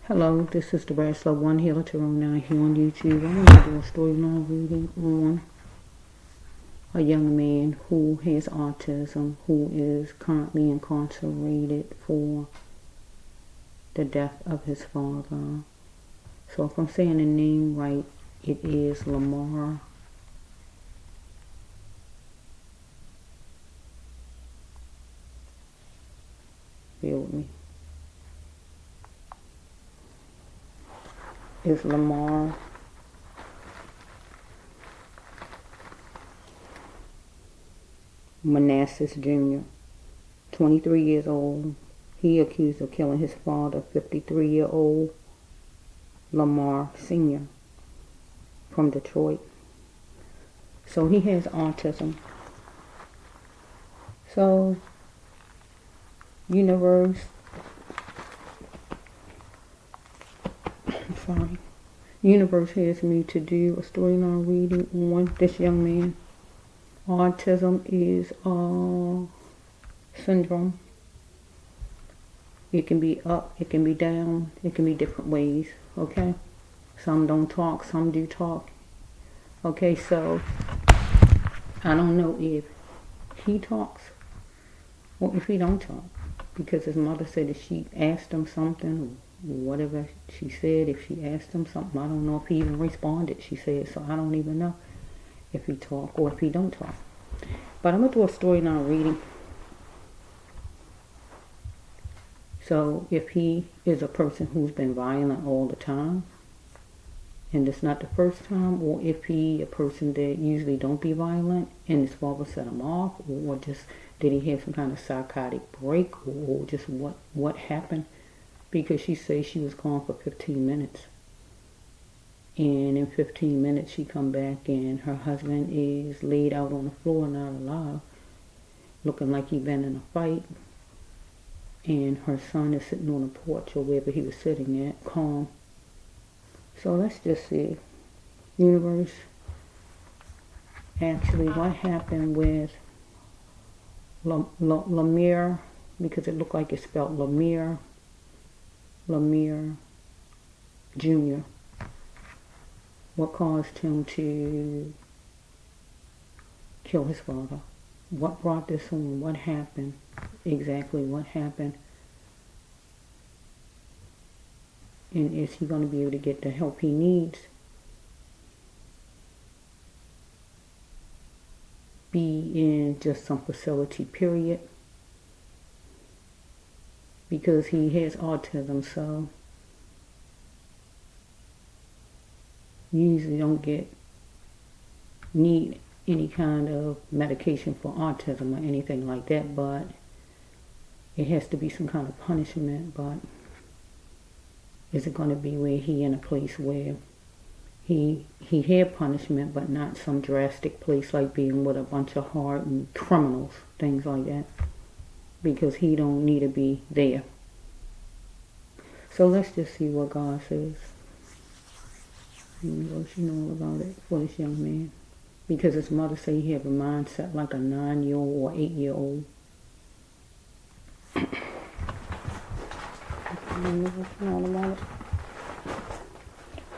Hello, this is the Bachelor One Healer Tarot 9 here on YouTube. I'm going to do a storyline reading on a young man who has autism, who is currently incarcerated for the death of his father. So if I'm saying the name right, it is Lamer. Bear with me. It's Lamer Manassa Sr, 23 years old. He accused of killing his father, 53-year-old Lamer Sr. from Detroit. So he has autism. So, universe, universe has me to do a storyline reading on this young man. Autism is a syndrome. It can be up, it can be down, it can be different ways, okay? Some don't talk, some do talk. Okay, so I don't know if he talks or if he don't talk, because his mother said that she asked him something, whatever she said, if she asked him something, I don't know if he even responded, she said, so I don't even know if he talk or if he don't talk. But I'm going to do a storyline reading. So if he is a person who's been violent all the time, and it's not the first time, or if he a person that usually don't be violent and his father set him off, or just did he have some kind of psychotic break, or just what happened? Because she says she was gone for 15 minutes. And in 15 minutes she come back and her husband is laid out on the floor, not alive, looking like he been in a fight. And her son is sitting on the porch or wherever he was sitting at, calm. So let's just see. Universe, actually what happened with Lamer, because it looked like it's spelled Lamer Jr. What caused him to kill his father? What brought this on? What happened? Exactly what happened? And is he going to be able to get the help he needs? Be in just some facility, period? Because he has autism, so you usually don't need any kind of medication for autism or anything like that, but it has to be some kind of punishment. But is it going to be where he in a place where he had punishment, but not some drastic place like being with a bunch of hardened criminals, things like that, because he don't need to be there. So let's just see what God says. You know all about it for this young man, because his mother said he had a mindset like a 9-year-old or 8-year-old.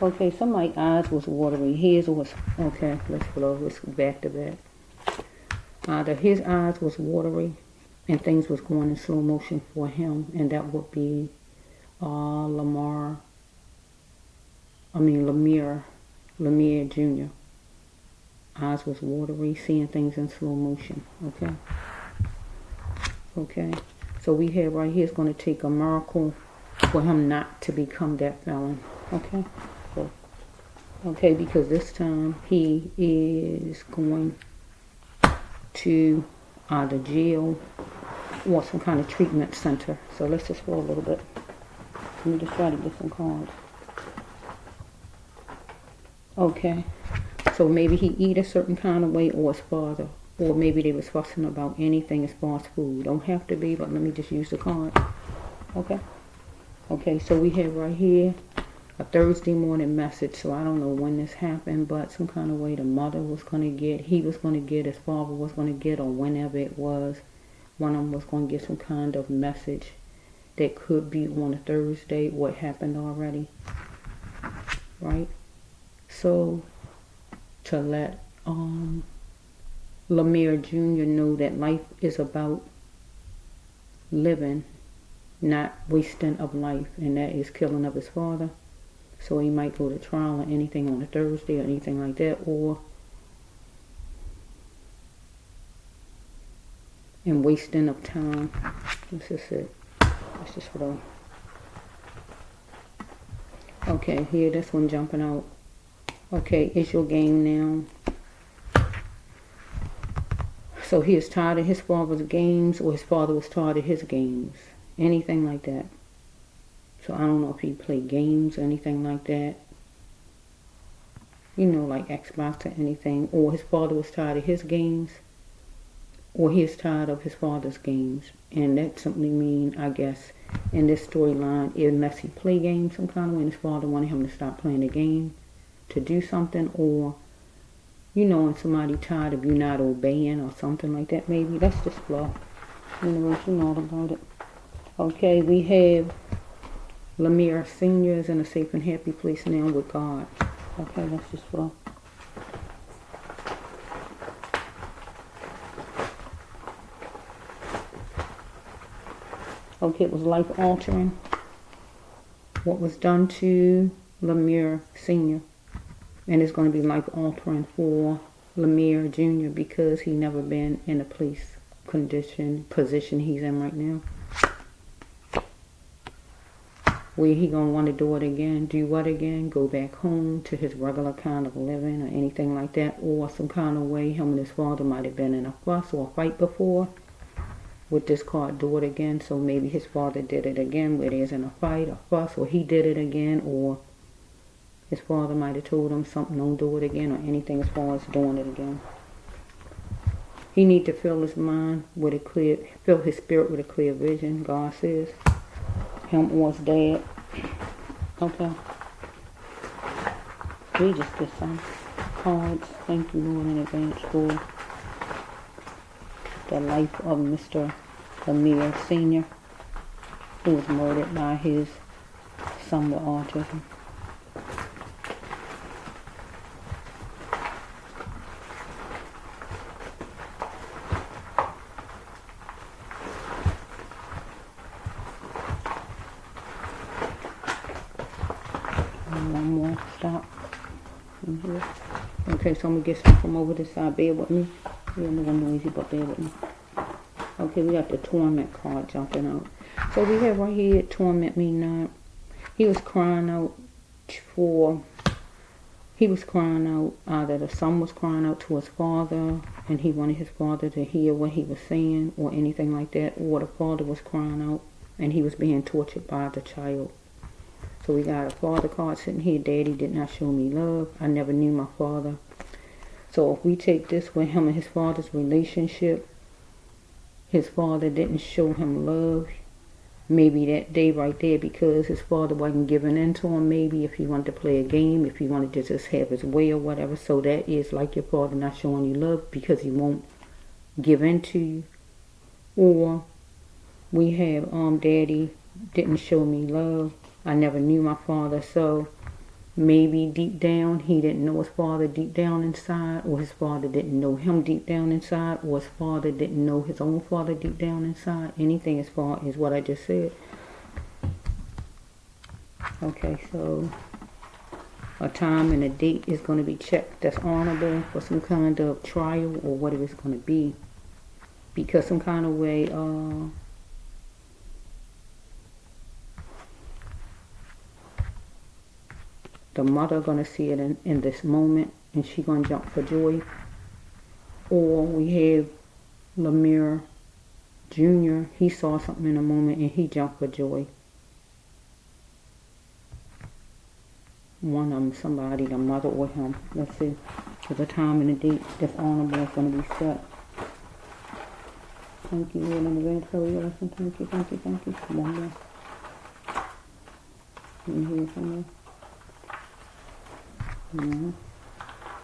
Okay, somebody's eyes was watery. His was, okay, let's go back to that. Either his eyes was watery and things was going in slow motion for him, and that would be Lamer Jr. Eyes was watery, seeing things in slow motion. Okay. So we have right here, it's going to take a miracle for him not to become that felon. Okay, because this time he is going to either jail or some kind of treatment center. So let's just go a little bit. Let me just try to get some cards. Okay, so maybe he eat a certain kind of way, or his father, or maybe they was fussing about anything as far as food. Don't have to be, but let me just use the card. Okay, so we have right here a Thursday morning message. So I don't know when this happened, but some kind of way the mother was going to get, he was going to get, his father was going to get, or whenever it was, one of them was going to get some kind of message that could be on a Thursday, what happened already, right? So to let Lamer Jr. know that life is about living, not wasting of life, and that is killing of his father. So he might go to trial or anything on a Thursday or anything like that, or and wasting of time. This is it. Let's just roll. Okay, here, this one jumping out. Okay, it's your game now. So he is tired of his father's games, or his father was tired of his games. Anything like that. So I don't know if he played games or anything like that. You know, like Xbox or anything. Or his father was tired of his games. Or he is tired of his father's games. And that simply means, I guess, in this storyline, unless he play games some kind of way and his father wanted him to stop playing the game to do something, or you know, and somebody tired of you not obeying or something like that, maybe. That's just flow. Universe, you know all about it. Okay, we have Lamer Sr. is in a safe and happy place now with God. Okay, that's just flow. Okay, it was life altering. What was done to Lamer Sr. And it's going to be life altering for Lamer Jr. because he never been in a place, condition, position he's in right now. Where he going to want to do it again. Do what again? Go back home to his regular kind of living or anything like that. Or some kind of way him and his father might have been in a fuss or a fight before. With this card, do it again. So maybe his father did it again where there's in a fight, a fuss, or he did it again, or his father might have told him something, don't do it again, or anything as far as doing it again. He need to fill his mind with a clear, fill his spirit with a clear vision, God says. Him or his dad. Okay. We just get some cards. Thank you, Lord, in advance for the life of Mr.Lamer Sr., who was murdered by his son with autism. And one more stop in here. Okay, so I'm going to get some from over this side. Bear with me. Yeah, I'm a little noisy, but bear with me. Okay, we got the torment card jumping out. So we have right here, torment me not. He was crying out either the son was crying out to his father, and he wanted his father to hear what he was saying, or anything like that, or the father was crying out, and he was being tortured by the child. So we got a father card sitting here. Daddy did not show me love. I never knew my father. So if we take this with him and his father's relationship, his father didn't show him love. Maybe that day right there, because his father wasn't giving in to him. Maybe if he wanted to play a game, if he wanted to just have his way or whatever. So that is like your father not showing you love because he won't give in to you. Or we have daddy didn't show me love. I never knew my father. So maybe deep down he didn't know his father deep down inside, or his father didn't know him deep down inside, or his father didn't know his own father deep down inside. Anything as far as what I just said. Okay, so a time and a date is going to be checked that's honorable for some kind of trial or what it is going to be. Because some kind of way, the mother going to see it in this moment, and she going to jump for joy. Or we have Lamer Jr. He saw something in a moment and he jumped for joy. One of them, somebody, the mother or him. Let's see. There's a time and a date that's honorable is going to be set. Thank you, Lord, in advance for your lesson. Thank you, thank you, thank you. One more. In here somewhere.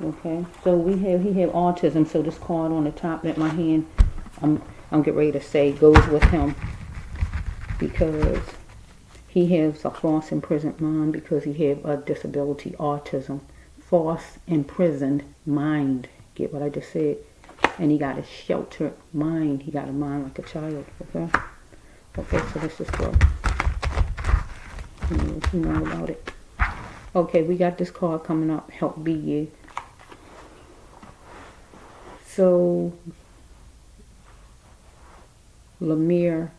Okay, so he have autism. So this card on the top, let my hand, I'm getting ready to say, goes with him. because he has a false imprisoned mind because he has a disability, autism. False imprisoned mind. Get what I just said? And he got a sheltered mind. He got a mind like a child. Okay? Okay, so let's just go. You know about it. Okay, we got this card coming up. Help be you. So, Lamer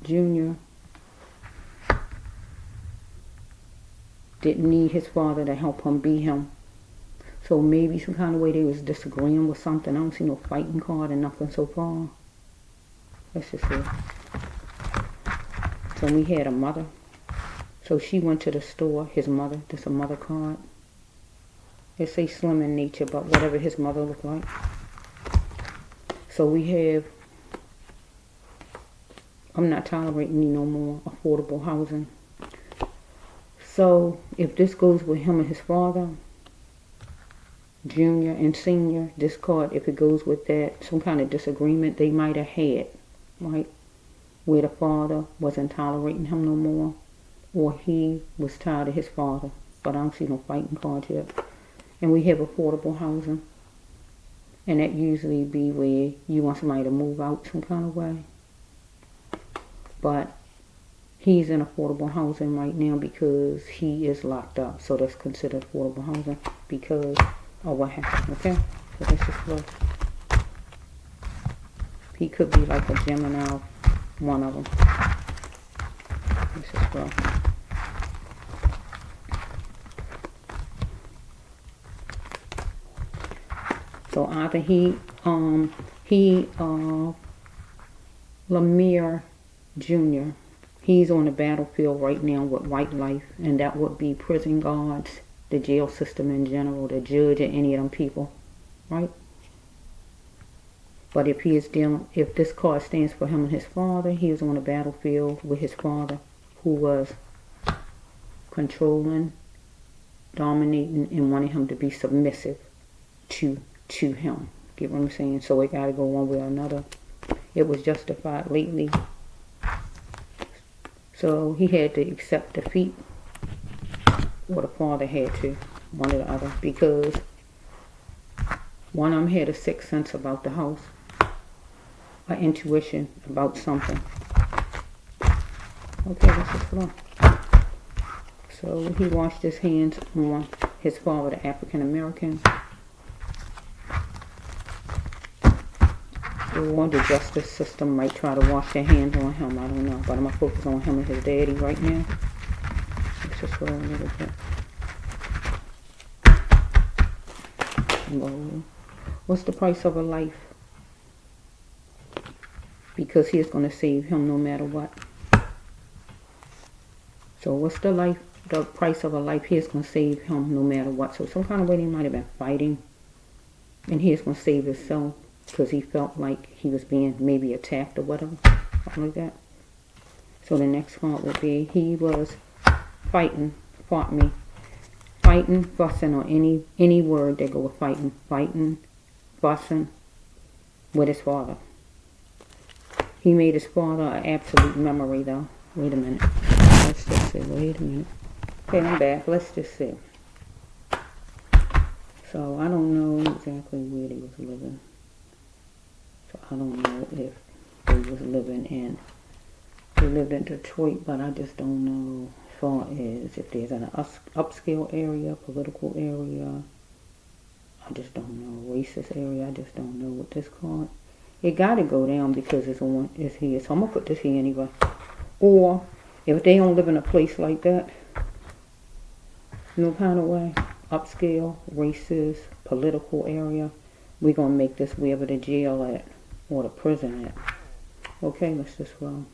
Jr. didn't need his father to help him be him. So maybe some kind of way they was disagreeing with something. I don't see no fighting card or nothing so far. Let's just see. So we had a mother. So she went to the store, his mother. This is a mother card. It say slim in nature, but whatever his mother looked like. So we have, I'm not tolerating you no more, affordable housing. So if this goes with him and his father, Junior and Senior, this card, if it goes with that, some kind of disagreement they might have had, right? Where the father wasn't tolerating him no more, or he was tired of his father. But I don't see no fighting cards yet. And we have affordable housing. And that usually be where you want somebody to move out some kind of way. But he's in affordable housing right now because he is locked up. So that's considered affordable housing because of what happened, okay? So let's just look. He could be like a Gemini, one of them. Let's just go. So either Lamer Jr., he's on the battlefield right now with white life, and that would be prison guards, the jail system in general, the judge, and any of them people, right? But if he is dealing, if this card stands for him and his father, he is on the battlefield with his father, who was controlling, dominating, and wanting him to be submissive to him. Get what I'm saying? So it got to go one way or another. It was justified lately. So he had to accept defeat, or the father had to, one or the other, because one of them had a sixth sense about the house, an intuition about something. Okay, let's just go. So he washed his hands on his father, the African American. Or the justice system might try to wash their hands on him. I don't know. But I'm going to focus on him and his daddy right now. Let's just roll a little bit. Roll. What's the price of a life? Because he is going to save him no matter what. So what's the price of a life? He is going to save him no matter what. So some kind of way they might have been fighting. And he is going to save himself. Because he felt like he was being maybe attacked or whatever, something like that. So the next part would be he was fighting, fussing, or any word that go with fighting, fussing with his father. He made his father an absolute memory though. Wait a minute. Let's just see. Wait a minute. Okay, I'm back. Let's just see. So I don't know exactly where they was living. So I don't know if they was living in, they lived in Detroit, but I just don't know as far as if there's an upscale area, political area. I just don't know. Racist area, I just don't know with this card. It got to go down because it's here. So I'm going to put this here anyway. Or if they don't live in a place like that, no kind of way, upscale, racist, political area, we're going to make this wherever the jail at. Or the prison at. Okay, let's just roll.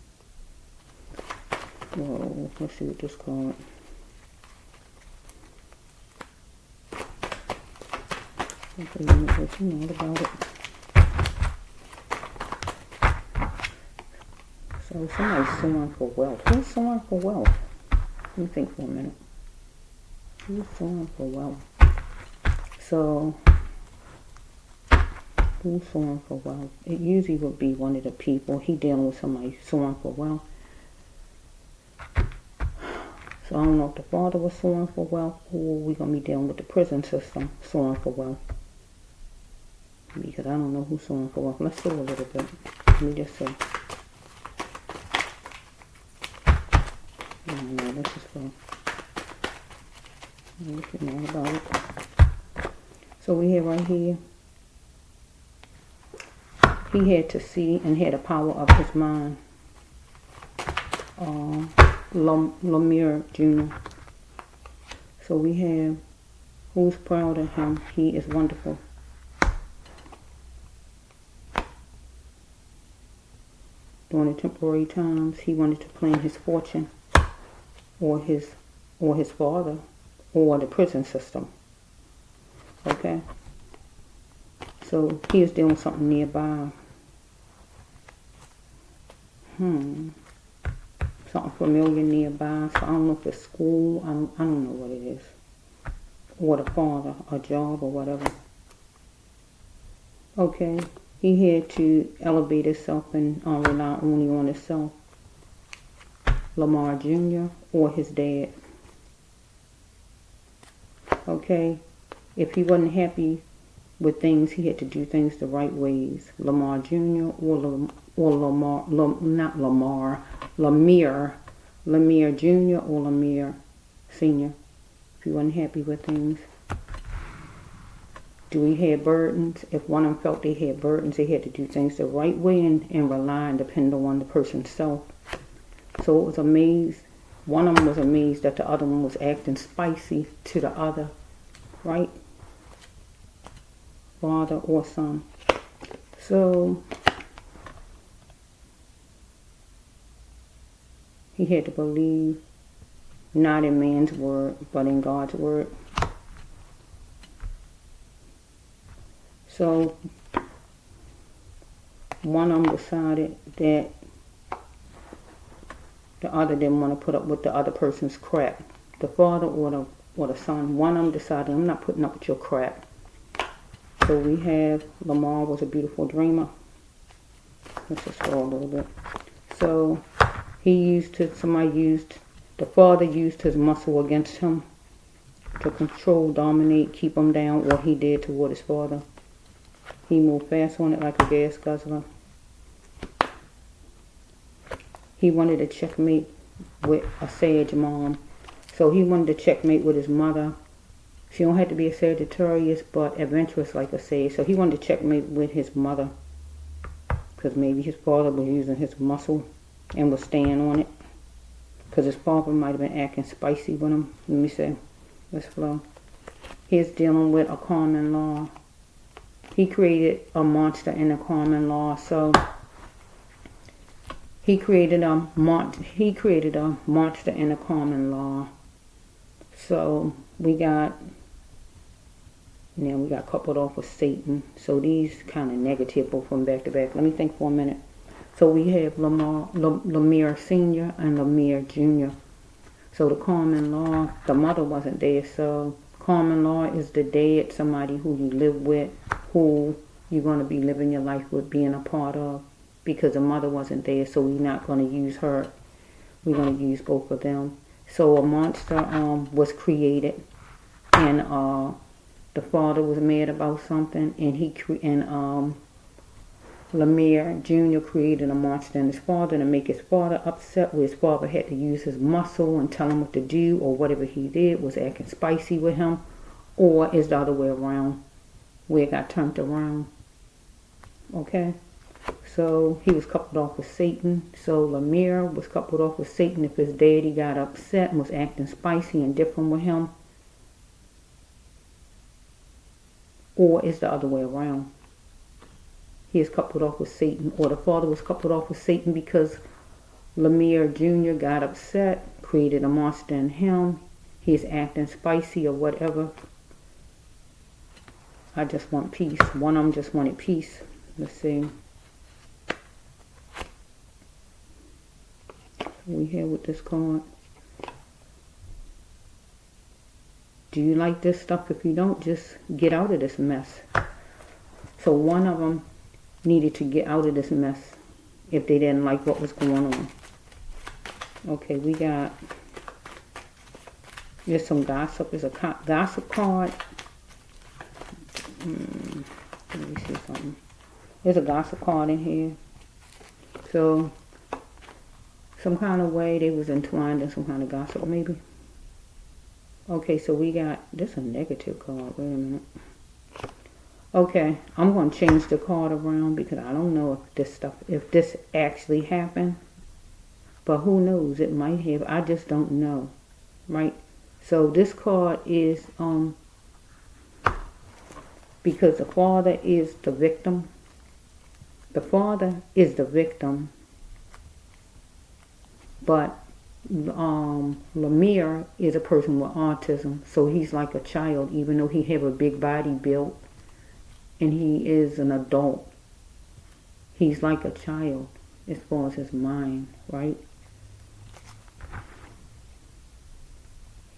Whoa, let's see what this card. Okay, you know about it. So somebody's suing for wealth. Who's suing for wealth? Let me think for a minute. Who's suing for wealth? So who's suing for wealth? It usually would be one of the people. He dealing with somebody suing for wealth. So I don't know if the father was suing for wealth, or we're going to be dealing with the prison system suing for wealth. Because I don't know who's suing for wealth. Let's do a little bit. Let me just see. No, this is for... You know about it. So we have right here, he had to see and had the power of his mind. Lamer Jr. So we have, who's proud of him? He is wonderful. During the temporary times, he wanted to plan his fortune, or his father, or the prison system. Okay? So he is doing something nearby. Something familiar nearby. So I don't know if it's school. I don't know what it is. Or the father, a job or whatever. Okay. He had to elevate himself and rely only on himself. Lamar Jr. or his dad. Okay, if he wasn't happy with things, he had to do things the right ways. Lamar Jr. or Lamer Jr. or Lamer Sr. If he wasn't happy with things. Do he have burdens? If one of them felt they had burdens, they had to do things the right way and rely and depend on the person's self. So it was amazed. One of them was amazed that the other one was acting spicy to the other, right? Father or son. So he had to believe not in man's word, but in God's word. So one of them decided that the other didn't want to put up with the other person's crap. The father or the son. One of them decided, I'm not putting up with your crap. So we have, Lamar was a beautiful dreamer. Let's just scroll a little bit. So the father used his muscle against him to control, dominate, keep him down, what he did toward his father. He moved fast on it like a gas guzzler. He wanted to checkmate with a sage mom. So he wanted to checkmate with his mother. She don't have to be a Sagittarius, but adventurous like a sage. So he wanted to checkmate with his mother. Because maybe his father was using his muscle and was staying on it. Because his father might have been acting spicy with him. Let me see. Let's flow. He's dealing with a common law. He created a monster in the common law. So he created a monster in the common law. So we got coupled off with Satan. So these kind of negative, both from back to back. Let me think for a minute. So we have Lamer Sr. and Lamer Jr. So the common law, the mother wasn't there. So common law is the dead, somebody who you live with, who you're going to be living your life with, being a part of. Because the mother wasn't there, so we're not going to use her. We're going to use both of them. So a monster was created, and the father was mad about something, and Lamer Jr. created a monster in his father to make his father upset, where his father had to use his muscle and tell him what to do, or whatever he did was acting spicy with him, or is the other way around, where it got turned around. Okay? So he was coupled off with Satan. So Lamer was coupled off with Satan if his daddy got upset and was acting spicy and different with him. Or it's the other way around. He is coupled off with Satan. Or the father was coupled off with Satan because Lamer Jr. got upset, created a monster in him. He's acting spicy or whatever. I just want peace. One of them just wanted peace. Let's see. We here with this card. Do you like this stuff? If you don't, just get out of this mess. So one of them needed to get out of this mess if they didn't like what was going on. Okay, we got There's some gossip. There's a gossip card. Let me see something. There's a gossip card in here. So, some kind of way they was entwined in some kind of gossip, maybe. Okay, so we got, this a negative card. Wait a minute. Okay, I'm going to change the card around because I don't know if this actually happened. But who knows? It might have. I just don't know. Right? So this card is, because the father is the victim. The father is the victim. But Lamer is a person with autism. So he's like a child, even though he have a big body built. And he is an adult. He's like a child as far as his mind, right?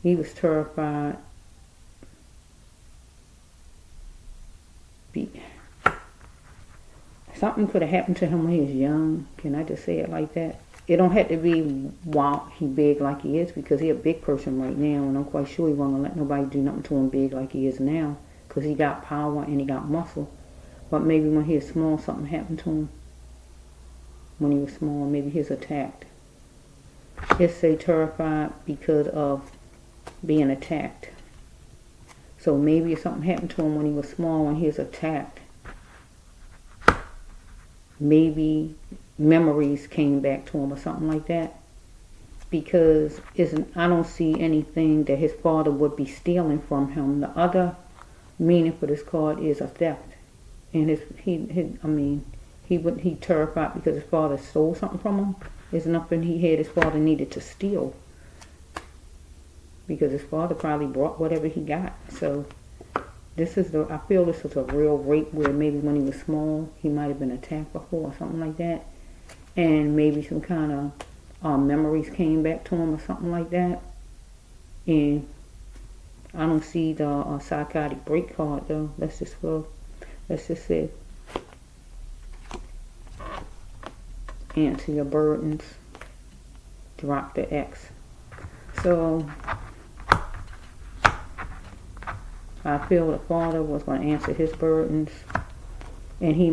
He was terrified. Something could have happened to him when he was young. Can I just say it like that? It don't have to be while he big like he is, because he a big person right now, and I'm quite sure he won't let nobody do nothing to him big like he is now, because he got power and he got muscle. But maybe when he was small, something happened to him. When he was small, maybe he was attacked. It say terrified because of being attacked. So maybe if something happened to him when he was small, when he was attacked, maybe memories came back to him or something like that. Because I don't see anything that his father would be stealing from him. The other meaning for this card is a theft. And he terrified because his father stole something from him. There's nothing he had his father needed to steal, because his father probably brought whatever he got. So I feel this was a real rape, where maybe when he was small he might have been attacked before or something like that, and maybe some kind of memories came back to him or something like that. And I don't see the psychotic break card though. Let's just say, answer your burdens, drop the X. So I feel the father was going to answer his burdens, and he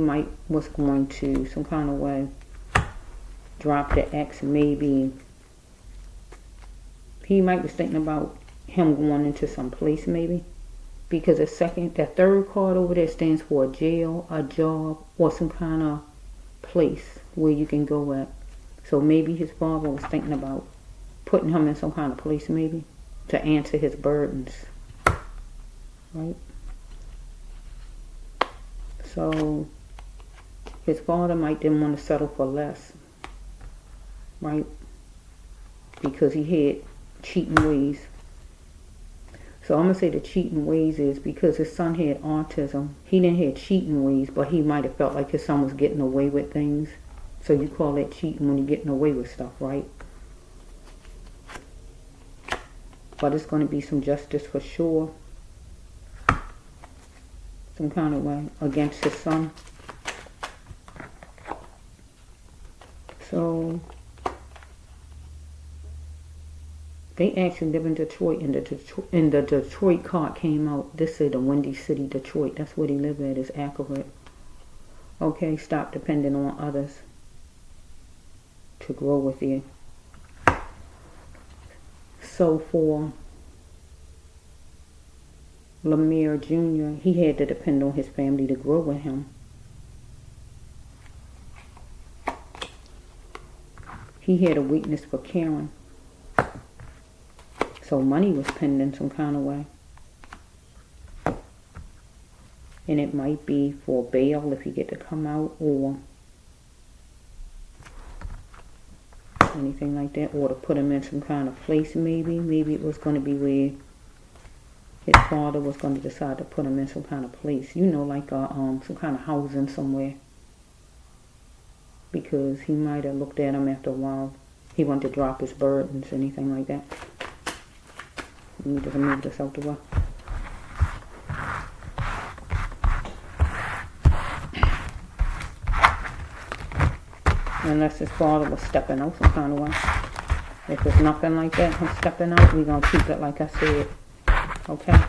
was going to some kind of way drop the X. Maybe he might be thinking about him going into some place, maybe, because that third card over there stands for a jail, a job, or some kind of place where you can go at. So maybe his father was thinking about putting him in some kind of place, maybe, to answer his burdens, right? So his father didn't want to settle for less, right? Because he had cheating ways. So I'm going to say the cheating ways is because his son had autism. He didn't have cheating ways, but he might have felt like his son was getting away with things. So you call that cheating when you're getting away with stuff, right? But it's going to be some justice for sure. Some kind of way against his son. So they actually live in Detroit, and the Detroit card came out. This said the Windy City, Detroit. That's where they live at. Is accurate. Okay, stop depending on others to grow with you. So for Lamer Jr., he had to depend on his family to grow with him. He had a weakness for caring. So money was pending some kind of way. And it might be for bail if you get to come out, or anything like that, or to put him in some kind of place, maybe. Maybe it was going to be where his father was going to decide to put him in some kind of place. You know, like some kind of housing somewhere. Because he might have looked at him after a while. He wanted to drop his burdens, anything like that. Let me just move this out the way. Unless his father was stepping out some kind of way. If it's nothing like that, I'm stepping out, we're going to keep it like I said. Okay?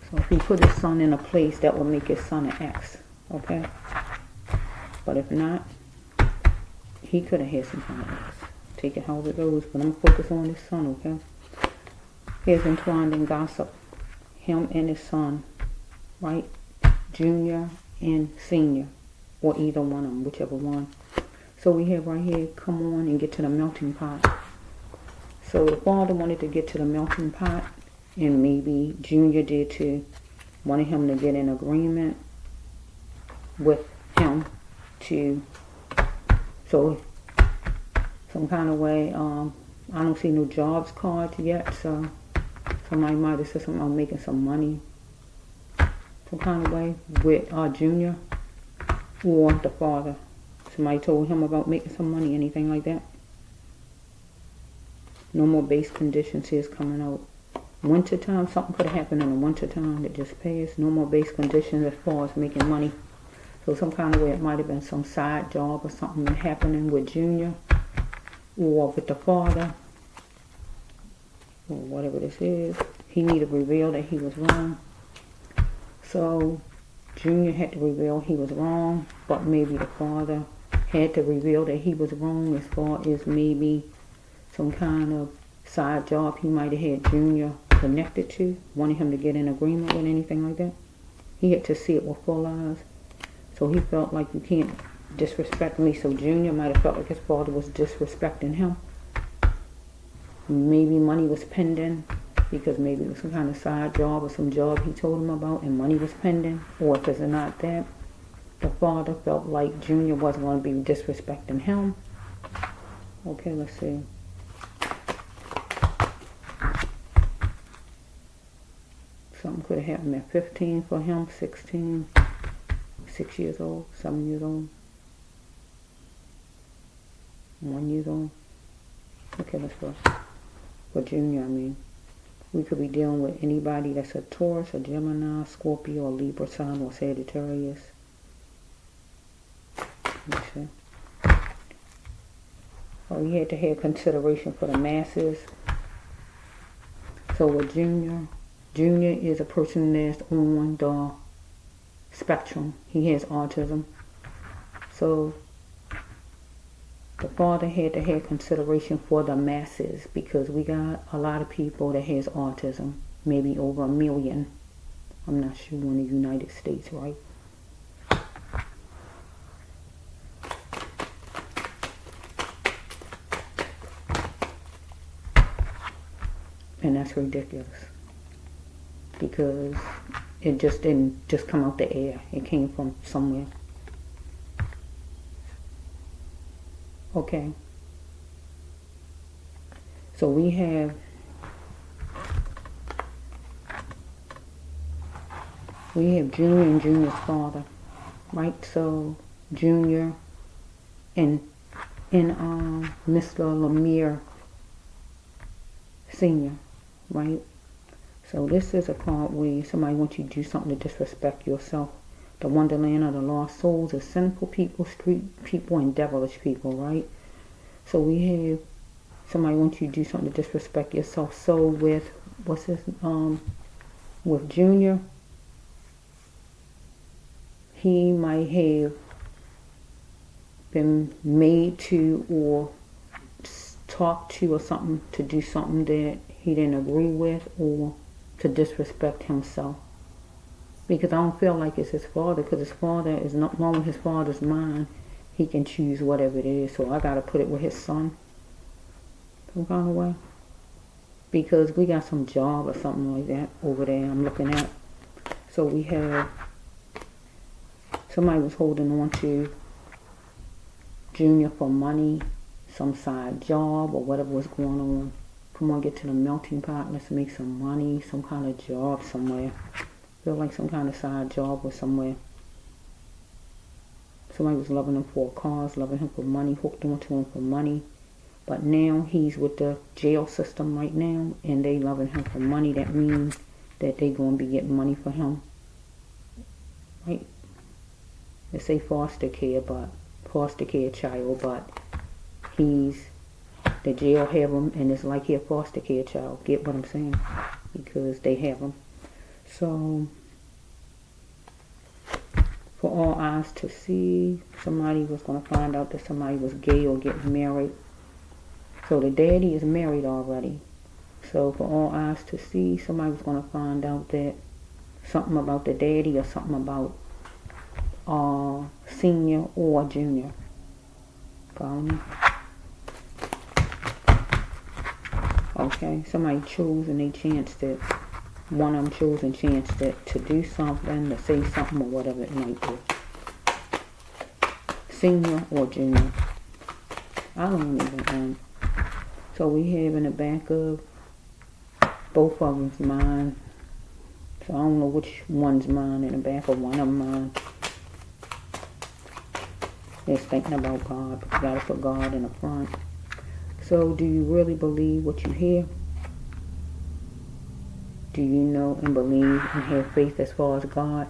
So if he put his son in a place, that will make his son an X. Okay? But if not, he could have had some kind of X. Take it how it goes. But I'm focused on his son, okay? Here's entwined in gossip. Him and his son, right? Junior and senior. Or either one of them, whichever one. So we have right here, come on and get to the melting pot. So the father wanted to get to the melting pot, and maybe Junior did too. Wanted him to get in agreement with him to, so some kind of way, I don't see no jobs cards yet, so somebody might have said something about making some money, some kind of way with Junior. Or the father. Somebody told him about making some money, anything like that. No more base conditions here is coming out. Winter time, something could have happened in the winter time that just passed. No more base conditions as far as making money. So some kind of way it might have been some side job or something happening with Junior or with the father or whatever this is. He needed to reveal that he was wrong. So Junior had to reveal he was wrong, but maybe the father had to reveal that he was wrong as far as maybe some kind of side job he might have had Junior connected to, wanting him to get in agreement with anything like that. He had to see it with full eyes. So he felt like you can't disrespect me. So Junior might have felt like his father was disrespecting him. Maybe money was pending, because maybe it was some kind of side job or some job he told him about and money was pending. Or if it's not that, the father felt like Junior wasn't going to be disrespecting him. Okay, let's see. Something could have happened at 15 for him, 16, 6 years old, 7 years old, 1 year old. Okay, let's go. For Junior, I mean. We could be dealing with anybody that's a Taurus, a Gemini, Scorpio, or Libra sign, or Sagittarius. Let me see. Oh, he had to have consideration for the masses. So with Junior, Junior is a person that's on the spectrum. He has autism. So the father had to have consideration for the masses, because we got a lot of people that has autism, maybe over 1 million. I'm not sure in the United States, right? And that's ridiculous, because it just didn't just come out the air. It came from somewhere. Okay. So we have Junior and Junior's father, right? So Junior and Mr.Lamer Sr, right? So this is a part where somebody wants you to do something to disrespect yourself. The wonderland of the lost souls is sinful people, street people, and devilish people, right? So we have somebody wants you to do something to disrespect yourself. So with with Junior, he might have been made to or talked to or something to do something that he didn't agree with, or to disrespect himself. Because I don't feel like it's his father, because his father is not wrong with his father's mind. He can choose whatever it is. So I got to put it with his son, some kind of way. Because we got some job or something like that over there I'm looking at. So we have somebody was holding on to Junior for money, some side job or whatever was going on. Come on, get to the melting pot. Let's make some money, some kind of job somewhere. Feel like some kind of side job or somewhere. Somebody was loving him for cars, loving him for money, hooked onto him for money. But now he's with the jail system right now, and they loving him for money. That means that they going to be getting money for him. Right? They say foster care, but foster care child, but the jail have him, and it's like he a foster care child. Get what I'm saying? Because they have him. So, for all eyes to see, somebody was going to find out that somebody was gay or getting married. So the daddy is married already. So for all eyes to see, somebody was going to find out that something about the daddy or something about senior or junior. Follow me? Okay, somebody chose and they chanced it. One of them chose and chanced it to do something, to say something or whatever it might be. Senior or junior. I don't even know. So we have in the back of both of them's mine. So I don't know which one's mine in the back of one of them mine. It's thinking about God, but you gotta put God in the front. So do you really believe what you hear? Do you know and believe and have faith as far as God?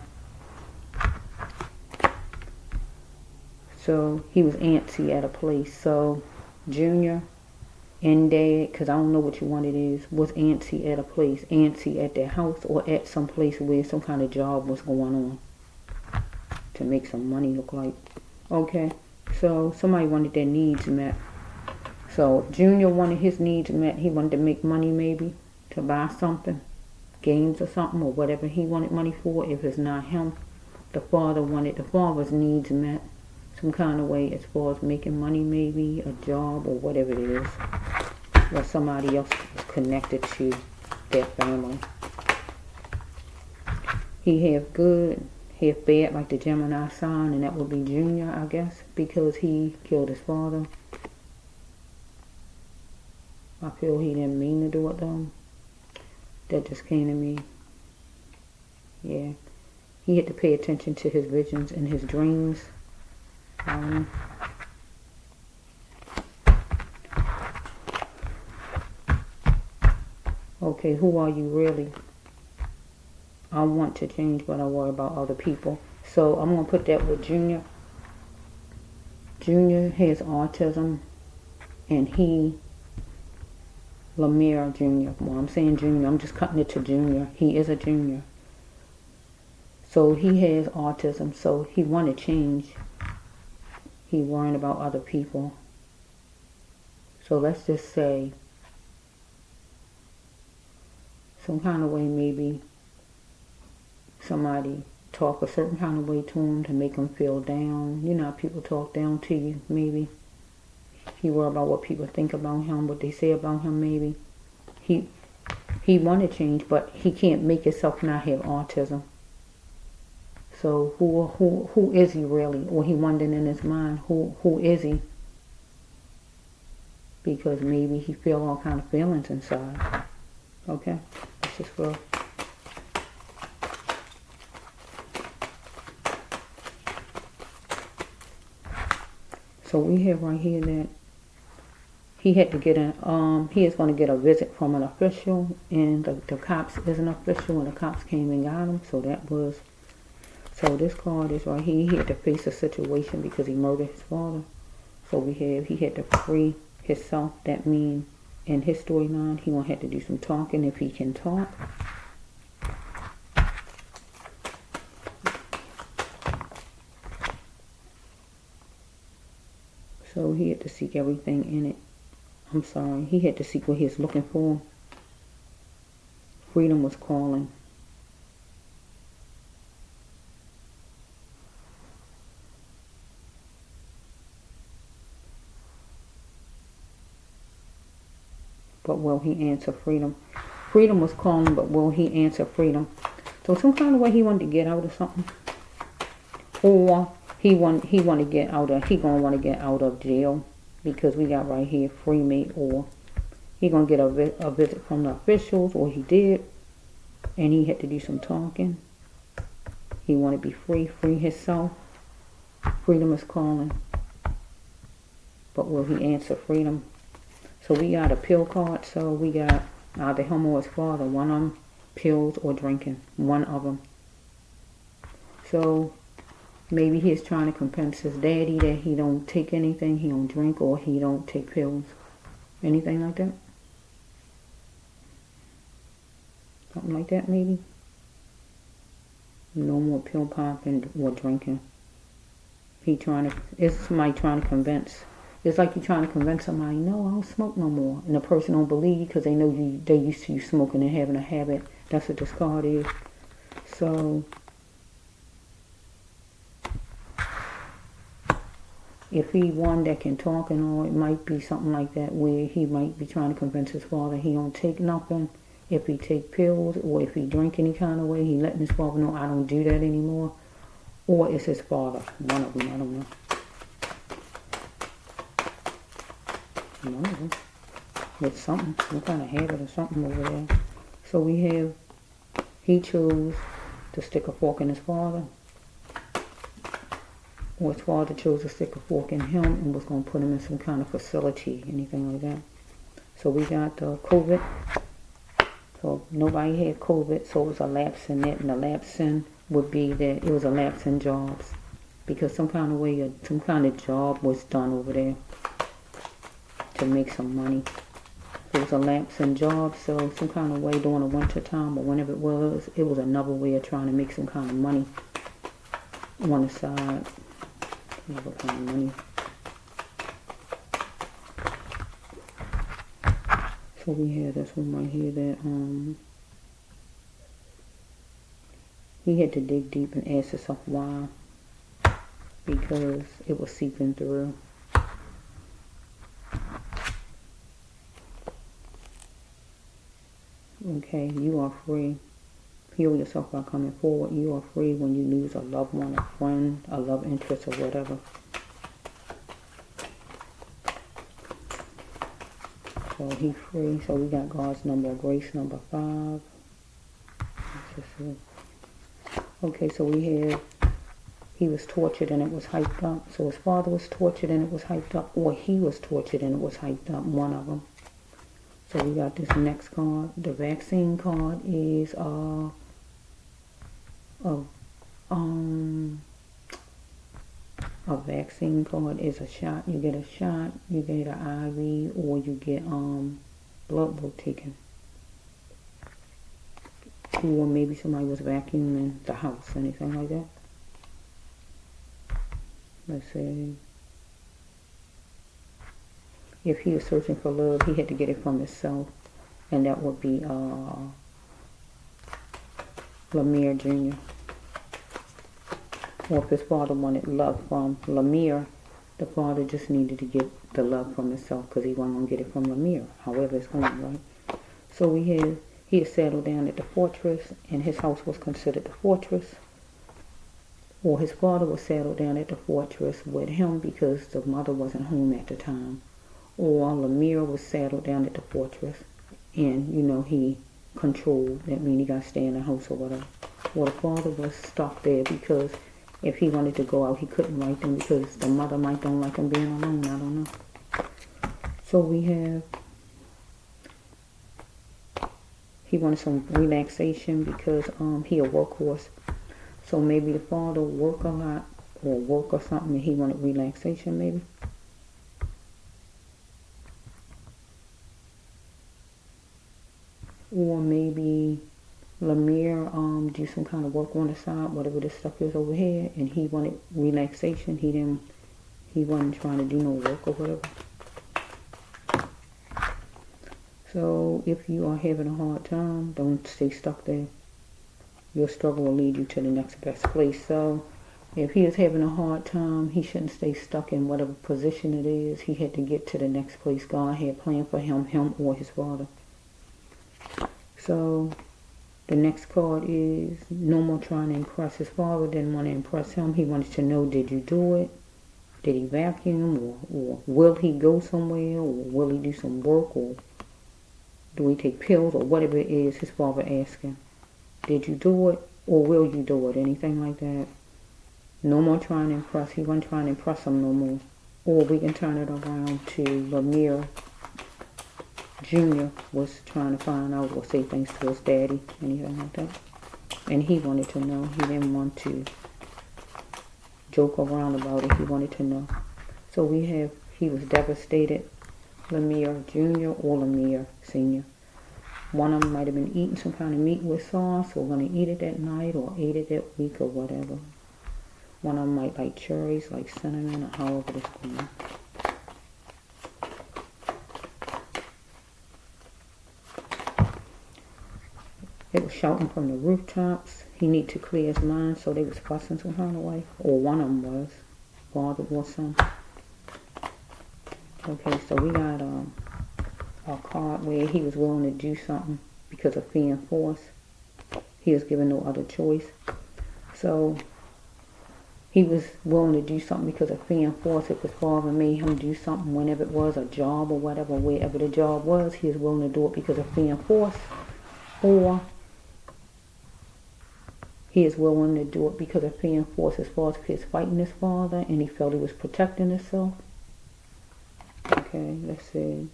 So he was antsy at a place. So Junior and Dad, because I don't know which one it is, was antsy at a place. Antsy at their house or at some place where some kind of job was going on to make some money look like. Okay, so somebody wanted their needs met. So Junior wanted his needs met. He wanted to make money maybe to buy something. Games or something or whatever he wanted money for. If it's not him, the father wanted the father's needs met some kind of way as far as making money, maybe a job or whatever it is, or somebody else is connected to their family. He have good, have bad, like the Gemini sign, and that would be Junior, I guess, because he killed his father. I feel he didn't mean to do it though. That just came to me. Yeah. He had to pay attention to his visions and his dreams. Okay, who are you really? I want to change, but I worry about other people. So I'm going to put that with Junior. Junior has autism, and Lamer Sr. Well, I'm saying Junior. I'm just cutting it to Junior. He is a junior. So he has autism. So he want to change. He worrying about other people. So let's just say some kind of way maybe somebody talk a certain kind of way to him to make him feel down. You know how people talk down to you maybe. He worry about what people think about him, what they say about him maybe. He want to change, but he can't make himself not have autism. So who is he really? Or he wondering in his mind, who is he? Because maybe he feel all kind of feelings inside. Okay, let's just go. So we have right here that he had to get he is going to get a visit from an official, and the cops is an official, and the cops came and got him. So this card is right here. He had to face a situation because he murdered his father. So he had to free himself. That means in his storyline, he gonna have to do some talking if he can talk. So he had to seek everything in it. I'm sorry. He had to seek what he was looking for. Freedom was calling. But will he answer freedom? Freedom was calling, but will he answer freedom? So some kind of way he wanted to get out of something. Or he gonna want to get out of jail, because we got right here free mate, or he gonna get a visit from the officials, or he did, and he had to do some talking. He want to be free himself. Freedom is calling, but will he answer freedom? So we got a pill card. So we got either him or his father. One of them pills or drinking. One of them. So Maybe he's trying to convince his daddy that he don't take anything, he don't drink, or he don't take pills. Anything like that? Something like that, maybe? No more pill popping or drinking. It's somebody trying to convince. It's like you're trying to convince somebody, no, I don't smoke no more. And the person don't believe because they know they used to you smoking and having a habit. That's what this card is. So, if he one that can talk and all, it might be something like that where he might be trying to convince his father he don't take nothing. If he take pills or if he drink any kind of way, he letting his father know I don't do that anymore. Or it's his father. One of them, I don't know. One of them. With something, some kind of habit or something over there. So we have, he chose to stick a fork in his father. Or his father chose to stick a fork in him and was going to put him in some kind of facility, anything like that. So we got COVID. So nobody had COVID, so it was a lapse in it. And the lapse in would be that it was a lapse in jobs. Because some kind of way, some kind of job was done over there to make some money. It was a lapse in jobs, so some kind of way during the winter time or whenever it was another way of trying to make some kind of money on the side. Another kind of money. So we had this one right here that he had to dig deep and ask himself why, because it was seeping through. Okay, you are free. Heal yourself by coming forward. You are free when you lose a loved one, a friend, a love interest, or whatever. So he's free. So we got God's number of grace, number 5. Okay, so we have, he was tortured and it was hyped up. So his father was tortured and it was hyped up, or he was tortured and it was hyped up, one of them. So we got this next card. The vaccine card is a vaccine card is a shot. You get a shot, you get an IV, or you get blood work taken. Or maybe somebody was vacuuming the house, anything like that. Let's see. If he was searching for love, he had to get it from himself. And that would be Lamer Jr. Or if his father wanted love from Lamer, the father just needed to get the love from himself because he wasn't going to get it from Lamer. However it's going, right? So he had settled down at the fortress, and his house was considered the fortress. Or his father was settled down at the fortress with him because the mother wasn't home at the time. Or Lamer was settled down at the fortress, and he controlled. That means he got to stay in the house or whatever. Or the father was stuck there because if he wanted to go out, he couldn't right then because the mother might don't like him being alone. I don't know. So we have, he wanted some relaxation because he a workhorse. So maybe the father work a lot or work or something, and he wanted relaxation maybe. Or maybe Lamer do some kind of work on the side, whatever this stuff is over here, and he wanted relaxation. He wasn't trying to do no work or whatever. So if you are having a hard time, don't stay stuck there. Your struggle will lead you to the next best place. So if he is having a hard time, he shouldn't stay stuck in whatever position it is. He had to get to the next place God had planned for him or his father. So the next card is no more trying to impress his father. Didn't want to impress him. He wanted to know, did you do it? Did he vacuum? Or will he go somewhere? Or will he do some work? Or do he take pills? Or whatever it is his father asking. Did you do it? Or will you do it? Anything like that. No more trying to impress. He wasn't trying to impress him no more. Or we can turn it around to Lamer Jr. was trying to find out or say things to his daddy, anything like that. And he wanted to know. He didn't want to joke around about it. He wanted to know. So we have, he was devastated, Lamer Jr. or Lamer Sr. One of them might have been eating some kind of meat with sauce, or going to eat it that night, or ate it that week, or whatever. One of them might like cherries, like cinnamon, or however it's going. They were shouting from the rooftops. He needed to clear his mind, so they was fussing some kind of way. Or one of them was. Father or son. Okay, so we got a card where he was willing to do something because of fear and force. He was given no other choice. So he was willing to do something because of fear and force. If his father made him do something, whenever it was, a job or whatever, wherever the job was, he was willing to do it because of fear and force. Or he is willing to do it because of fear and force as far as if he's fighting his father and he felt he was protecting himself. Okay, let's see.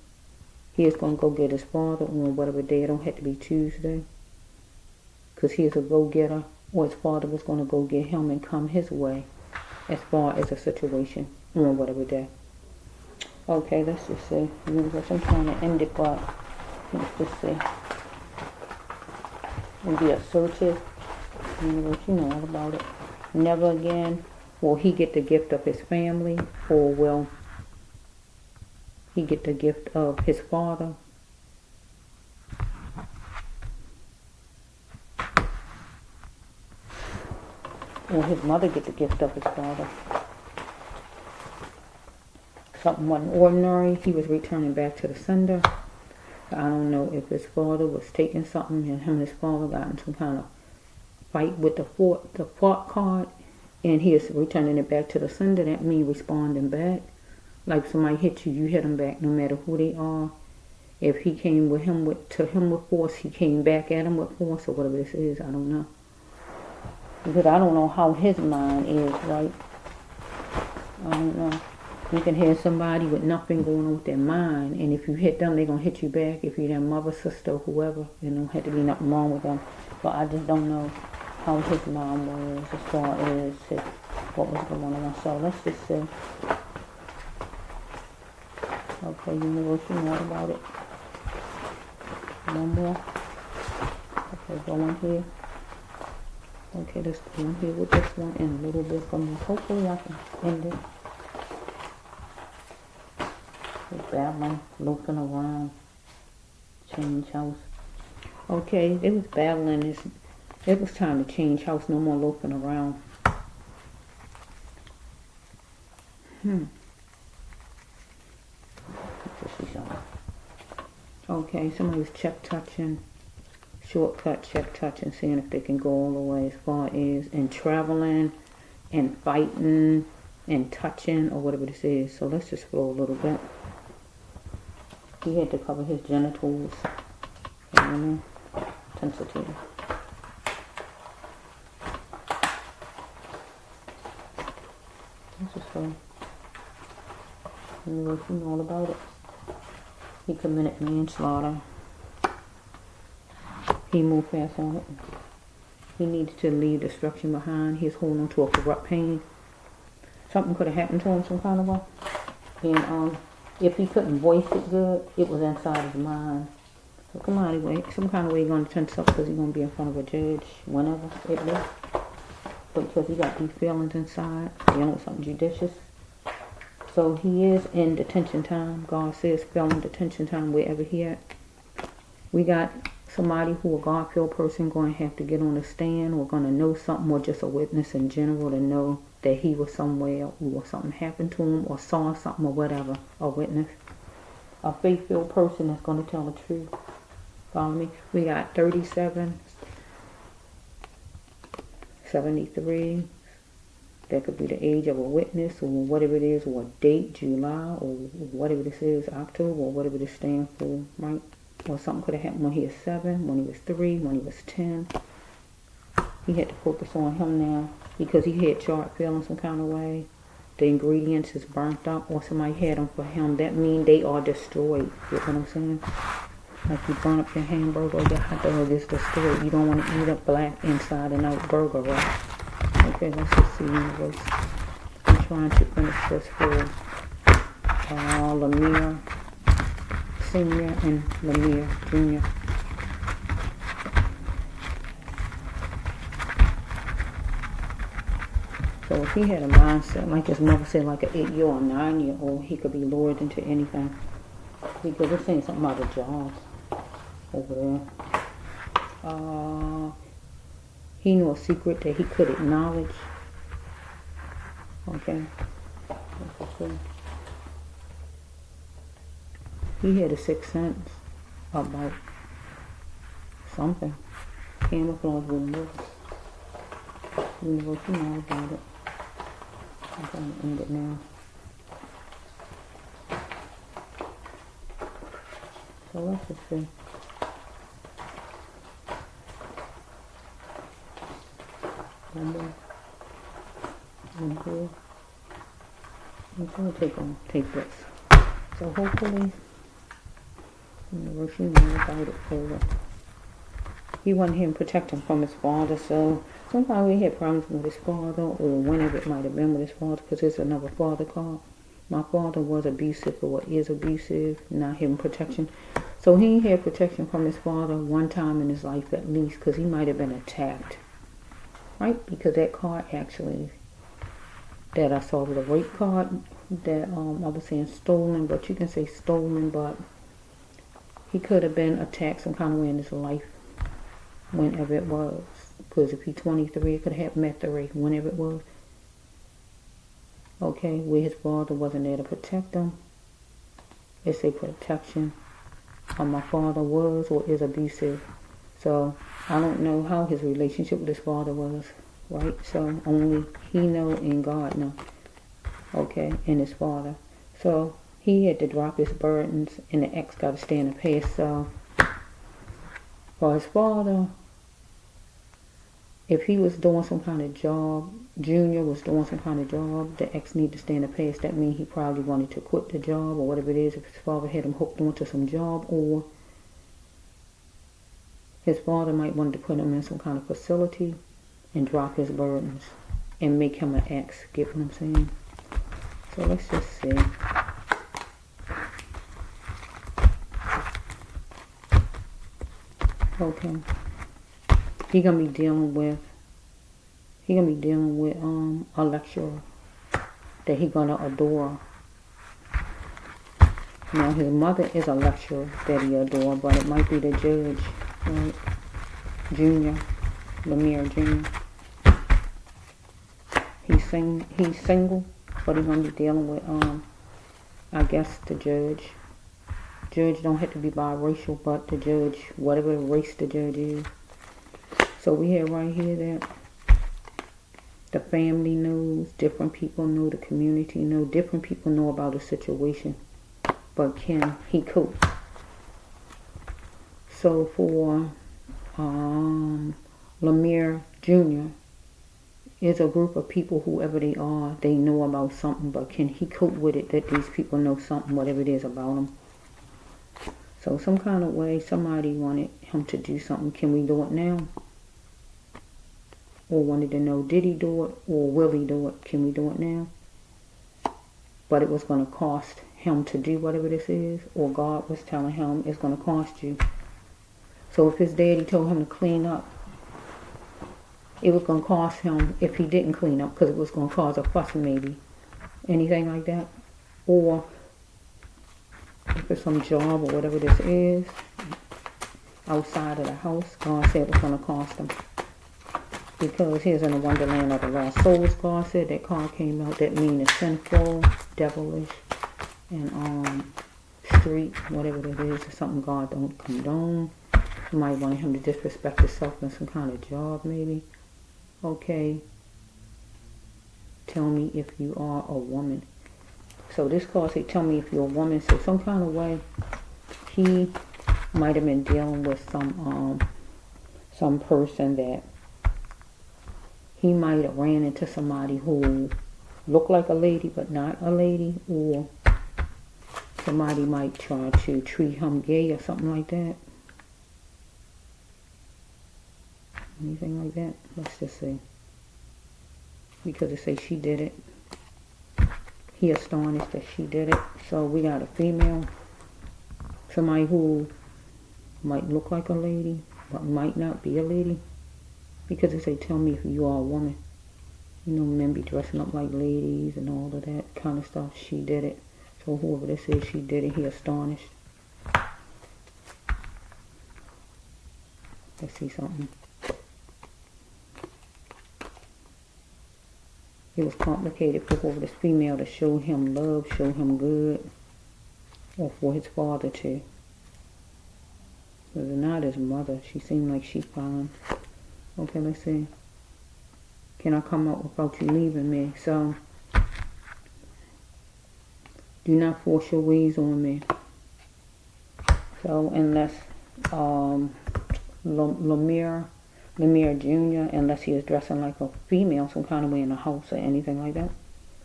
He is going to go get his father on whatever day. It don't have to be Tuesday. Because he is a go-getter. Or his father was going to go get him and come his way as far as a situation on whatever day. Okay, let's just see. Universe, I'm trying to end it, but let's just see. And be assertive. Universe, you know all about it. Never again will he get the gift of his family, or will he get the gift of his father. Or his mother get the gift of his father. Something wasn't ordinary. He was returning back to the sender. I don't know if his father was taking something and him and his father got in some kind of fight with the fought card, and he is returning it back to the sender. That means responding back. Like somebody hit you, you hit them back no matter who they are. If he came with him with force, he came back at him with force, or whatever this is. I don't know. Because I don't know how his mind is, right? I don't know. You can hear somebody with nothing going on with their mind, and if you hit them, they're going to hit you back. If you're their mother, sister, whoever, there don't have to be nothing wrong with them. But I just don't know how his mind was as far as what was going on. So let's just see. Okay, universe, you know about it. One more. Okay, go in here. Okay, let's go in here with this one and a little bit from this. Hopefully I can end it. Battling, loafing around, change house. Okay, it was battling this. It was time to change house. No more loafing around. Okay, somebody was check touching, shortcut check touching, seeing if they can go all the way as far as and traveling and fighting and touching or whatever this is. So let's just flow a little bit. He had to cover his genitals. Sensitive. Let's just go. You know all about it. He committed manslaughter. He moved fast on it. He needed to leave destruction behind. He's holding on to a corrupt pain. Something could have happened to him some kind of way. And if he couldn't voice it good, it was inside his mind. So come on, anyway, some kind of way he's going to turn this up because he's going to be in front of a judge whenever it is. But because he got these feelings inside, dealing with something judicious. So he is in detention time. God says felon detention time wherever he at. We got somebody who a God-filled person going to have to get on the stand or going to know something, or just a witness in general to know that he was somewhere or something happened to him or saw something or whatever. A witness. A faith-filled person that's going to tell the truth. Follow me? We got 37, 73. That could be the age of a witness or whatever it is, or a date, July, or whatever this is, October, or whatever this stands for, right? Or something could have happened when he was 7, when he was 3, when he was 10. He had to focus on him now because he had chart feeling some kind of way. The ingredients is burnt up, or somebody had them for him. That means they are destroyed. You know what I'm saying? Like you burn up your hamburger, your hot dog is destroyed. You don't want to eat a black inside and out burger, right? Okay, let's just see universe. trying to finish this for Lamer Sr. and Lamer Jr. So if he had a mindset, like his mother said, like an 8-year or 9-year-old, he could be lured into anything. Because they're saying something about a job over there. He knew a secret that he could acknowledge. Okay. He had a sixth sense about something. Camouflage wouldn't work. Universe, you know about it. I'm trying to end it now. So let's just see. One here. I'm going to take this. So hopefully, universe, you know about it for he wanted him to protect him from his father. So sometimes we had problems with his father, or whenever it might have been with his father, because there's another father card. My father was abusive or is abusive, not having protection. So he had protection from his father one time in his life at least, because he might have been attacked. Right? Because that card actually that I saw was a rape card that I was saying stolen, but you can say stolen, but he could have been attacked some kind of way in his life, whenever it was. Because if he's 23, it could have met the rape, whenever it was. Okay, where his father wasn't there to protect him. It's a protection. My father was or is abusive. So I don't know how his relationship with his father was, right? So only he know and God know. Okay, and his father. So he had to drop his burdens, and the ex got to stand and pay himself. For his father, if he was doing some kind of job, Junior was doing some kind of job, the ex need to stand and pay us. That means he probably wanted to quit the job or whatever it is. If his father had him hooked onto some job, or his father might want to put him in some kind of facility and drop his burdens and make him an ex. Get what I'm saying? So let's just see. Okay. He gonna be dealing with a lecturer that he gonna adore. Now his mother is a lecturer that he adore, but it might be the judge, right? Junior, Lamer Jr. He's single, but he's gonna be dealing with I guess the judge. Judge don't have to be biracial, but the judge, whatever race the judge is. So we have right here that the family knows, different people know, the community know, different people know about the situation, but can he cope? So for Lamer Jr. is a group of people, whoever they are, they know about something, but can he cope with it that these people know something, whatever it is about him? So some kind of way, somebody wanted him to do something. Can we do it now? Or wanted to know, did he do it or will he do it? Can we do it now? But it was going to cost him to do whatever this is, or God was telling him it's going to cost you. So if his daddy told him to clean up, it was going to cost him if he didn't clean up, because it was going to cause a fuss maybe. Anything like that. Or if it's some job or whatever this is, outside of the house, God said it was going to cost him. Because here's in the wonderland of the lost souls, God said that card came out. That means sinful, devilish, and street, whatever it is, or something God don't condone. Somebody wanted him to disrespect himself in some kind of job, maybe. Okay. Tell me if you are a woman. So this card say, tell me if you're a woman. So some kind of way, he might have been dealing with some person that he might have ran into somebody who looked like a lady but not a lady, or somebody might try to treat him gay or something like that. Anything like that? Let's just see. Because it says she did it. he astonished that she did it. So we got a female, somebody who might look like a lady, but might not be a lady. Because they say, tell me if you are a woman. You know, men be dressing up like ladies and all of that kind of stuff. She did it. So whoever this is, she did it. He astonished. Let's see something. It was complicated for whoever this female to show him love, show him good, or for his father to. Because not his mother. She seemed like she fine. Okay, let's see. Can I come out without you leaving me? So, do not force your ways on me. So, unless Lamer Jr., unless he is dressing like a female some kind of way in the house or anything like that.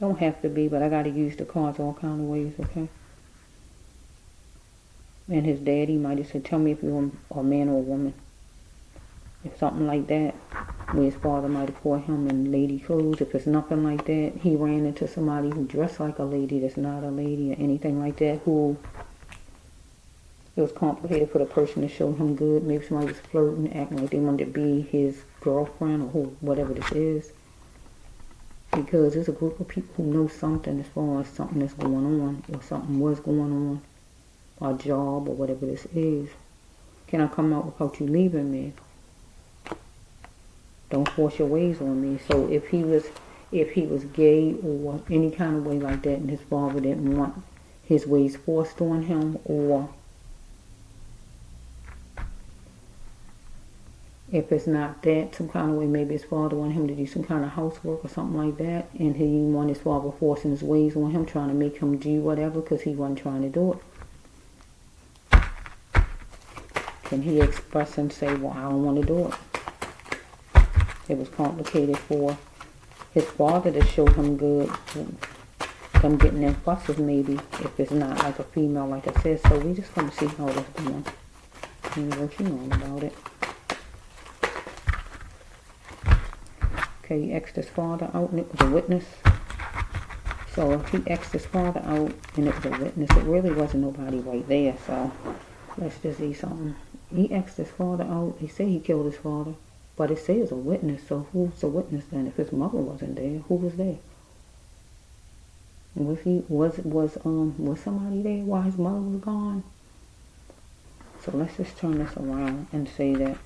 Don't have to be, but I got to use the cards all kind of ways, okay? And his daddy might have said, tell me if you're a man or a woman. If something like that, where his father might have caught him in lady clothes. If it's nothing like that, he ran into somebody who dressed like a lady that's not a lady or anything like that, who it was complicated for the person to show him good. Maybe somebody was flirting, acting like they wanted to be his girlfriend or whatever this is. Because there's a group of people who know something as far as something that's going on or something was going on, or a job or whatever this is. Can I come out without you leaving me? Don't force your ways on me. So if he was gay or any kind of way like that, and his father didn't want his ways forced on him, or if it's not that, some kind of way, maybe his father wanted him to do some kind of housework or something like that, and he didn't want his father forcing his ways on him, trying to make him do whatever because he wasn't trying to do it. Can he express and say, well, I don't want to do it? It was complicated for his father to show him good, them getting in fusses maybe, if it's not like a female, like I said. So we just going to see how this going. And what you know about it. Okay, he asked his father out and it was a witness. So if he asked his father out and it was a witness, it really wasn't nobody right there. So let's just see something. He asked his father out. He said he killed his father. But it says a witness, so who's the witness then? If his mother wasn't there, who was there? Was somebody there while his mother was gone? So let's just turn this around and say that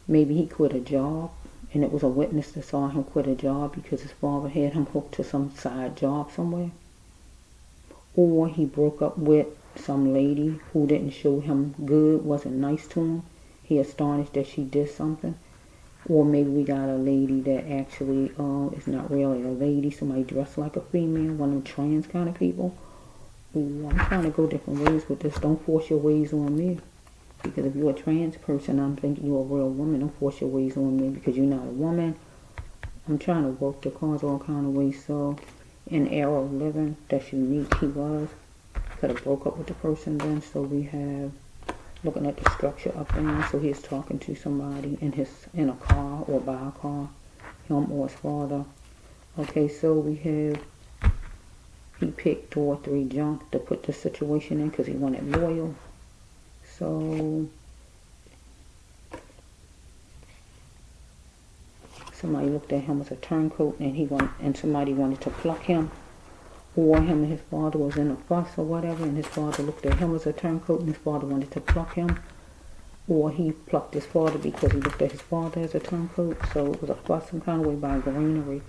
maybe he quit a job, and it was a witness that saw him quit a job because his father had him hooked to some side job somewhere. Or he broke up with some lady who didn't show him good, wasn't nice to him. He astonished that she did something. Or maybe we got a lady that actually is not really a lady, somebody dressed like a female, one of them trans kind of people. Ooh, I'm trying to go different ways with this. Don't force your ways on me. Because if you're a trans person, I'm thinking you're a real woman. Don't force your ways on me because you're not a woman. I'm trying to work the cards all kind of ways. So, in era of living, that's unique. He was. Could have broke up with the person then. So we have looking at the structure up there. So he's talking to somebody in a car or by a car, him or his father. Okay, so we have he picked 2 or 3 junk to put the situation in because he wanted loyal. So somebody looked at him as a turncoat, and somebody wanted to pluck him. Or him and his father was in a fuss or whatever, and his father looked at him as a turncoat, and his father wanted to pluck him. Or he plucked his father because he looked at his father as a turncoat. So it was a fuss some kind of way by greenery.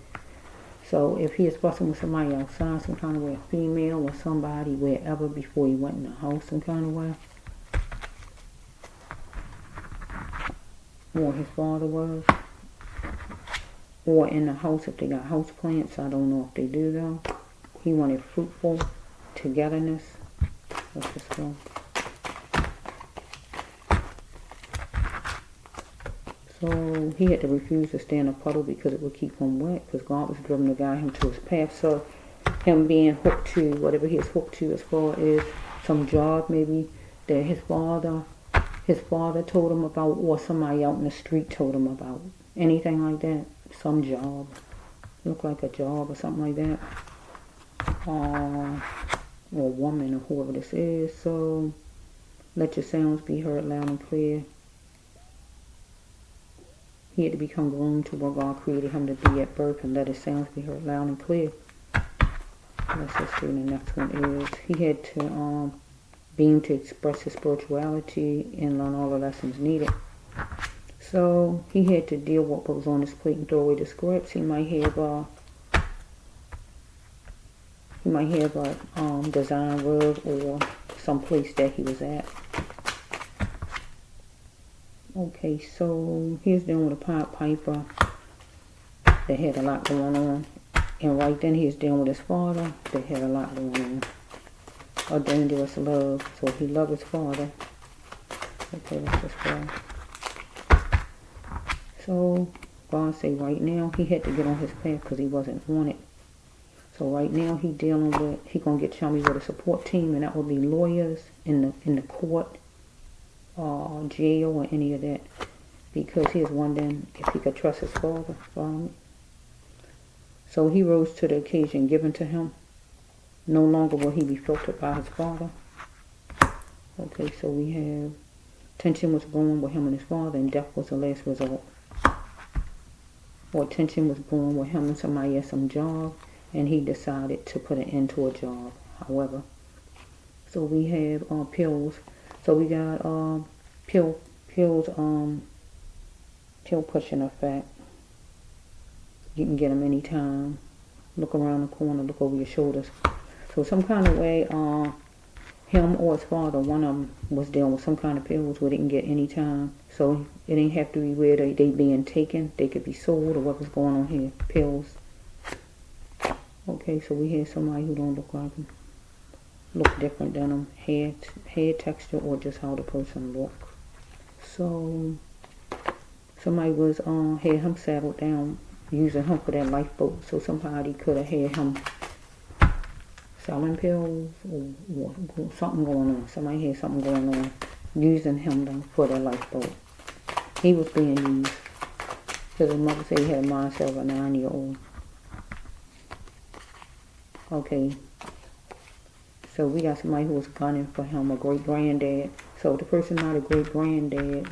So if he is fussing with somebody outside, some kind of way, a female or somebody, wherever, before he went in the house, some kind of way. Or his father was. Or in the house if they got house plants. I don't know if they do though. He wanted fruitful togetherness. Let's just go. So he had to refuse to stay in a puddle because it would keep him wet, because God was driven to guide him to his path. So him being hooked to whatever he is hooked to as far as some job maybe that his father told him about, or somebody out in the street told him about. Anything like that. Some job. look like a job or something like that. Or a woman or whoever this is. So let your sounds be heard loud and clear. He had to become groomed to what God created him to be at birth, and let his sounds be heard loud and clear. Let's just see, the next one is he had to beam to express his spirituality and learn all the lessons needed. So he had to deal with what was on his plate and throw away the scripts. He might have a design rug or some place that he was at. Okay, so he was dealing with a Pied Piper that had a lot going on. And right then he was dealing with his father that had a lot going on. A dangerous love. So he loved his father. Okay, let's just go. So God say right now he had to get on his path because he wasn't wanted. So right now he gonna get Chummy with a support team, and that will be lawyers in the court, jail, or any of that, because he was wondering if he could trust his father. So he rose to the occasion given to him. No longer will he be filtered by his father. Okay, so we have tension was born with him and his father, and death was the last result. Or tension was born with him and somebody at some job, and he decided to put an end to a job. However, so we have pills. So we got pill pushing effect. You can get them anytime. Look around the corner, look over your shoulders. So some kind of way, him or his father, one of them was dealing with some kind of pills where they can get anytime. So it ain't have to be where they being taken. They could be sold or what was going on here. Pills. Okay, so we have somebody who don't look like him. Look different than them. Hair texture or just how the person look. So somebody was had him saddled down using him for that lifeboat. So somebody could have had him selling pills or something going on. Somebody had something going on using him though for that lifeboat. He was being used because his mother said he had a mindset of a 9-year-old. Okay, so we got somebody who was gunning for him, a great-granddad. So the person not a great-granddad,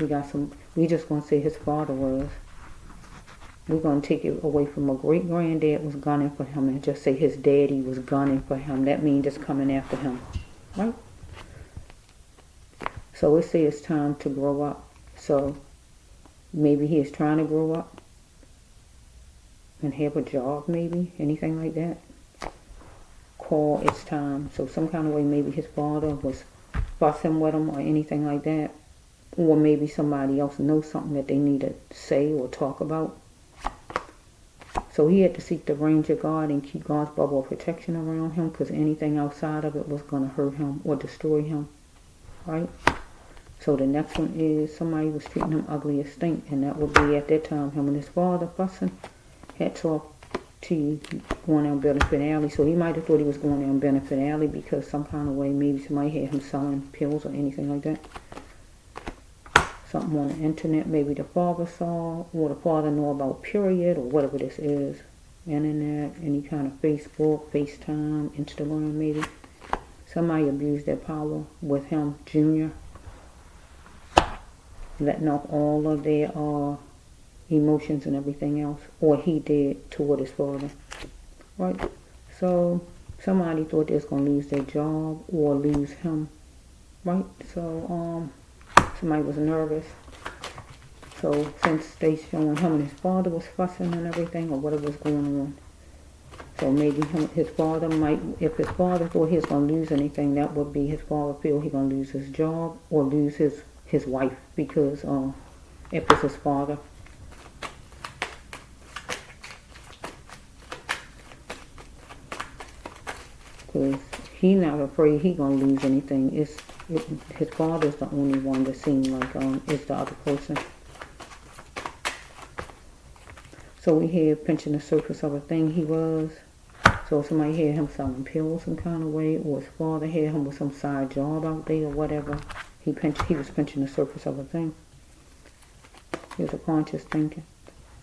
we just gonna say his father was. We're gonna take it away from a great-granddad was gunning for him and just say his daddy was gunning for him. That means just coming after him, right? So it says it's time to grow up. So maybe he is trying to grow up and have a job, maybe, anything like that. Call it's time. So some kind of way maybe his father was fussing with him or anything like that. Or maybe somebody else knows something that they need to say or talk about. So he had to seek the range of God and keep God's bubble of protection around him, because anything outside of it was going to hurt him or destroy him. Right? So the next one is somebody was treating him ugly as stink, and that would be at that time him and his father fussing. Hats off to you going down Benefit Alley. So he might have thought he was going down Benefit Alley because some kind of way maybe somebody had him selling pills or anything like that. Something on the internet maybe the father saw, or the father know about, period, or whatever this is. Internet, any kind of Facebook, FaceTime, Instagram maybe. Somebody abused their power with him, Junior, letting off all of their emotions and everything else, or he did toward his father. Right? So somebody thought they was going to lose their job or lose him. Right? So somebody was nervous. So since they showing him and his father was fussing and everything, or whatever was going on, so maybe his father might, if his father thought he was going to lose anything, that would be his father feel he's going to lose his job or lose his wife, because if it's his father. Because he's not afraid he's going to lose anything. His father's the only one that seems like is the other person. So we had pinching the surface of a thing he was. So somebody had him selling pills some kind of way, or his father had him with some side job out there or whatever. He was pinching the surface of a thing. He was a conscious thinking.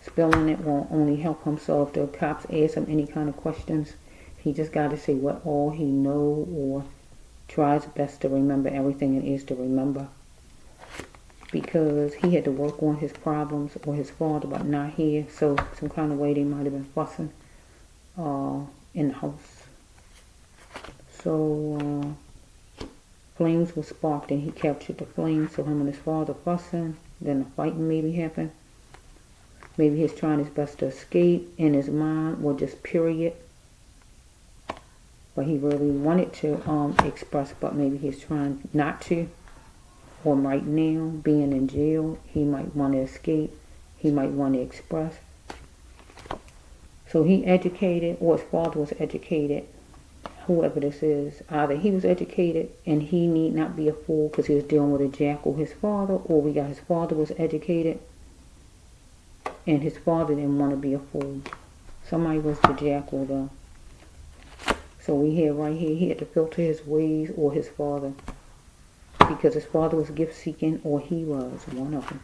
spilling it will only help him. So if the cops ask him any kind of questions, he just got to say what all he know, or tries best to remember everything it is to remember. Because he had to work on his problems, or his father, but not here. So some kind of way they might have been fussing in the house. So flames were sparked, and he captured the flames. So him and his father fussing. Then a fighting maybe happened. Maybe he's trying his best to escape in his mind, or just period. But he really wanted to express, but maybe he's trying not to. Or right now, being in jail, he might want to escape. He might want to express. So he educated, or his father was educated. Whoever this is, either he was educated and he need not be a fool because he was dealing with a jackal, his father, or we got his father was educated and his father didn't want to be a fool. Somebody was the jackal though. So we hear right here, he had to filter his ways, or his father, because his father was gift seeking, or he was one of them.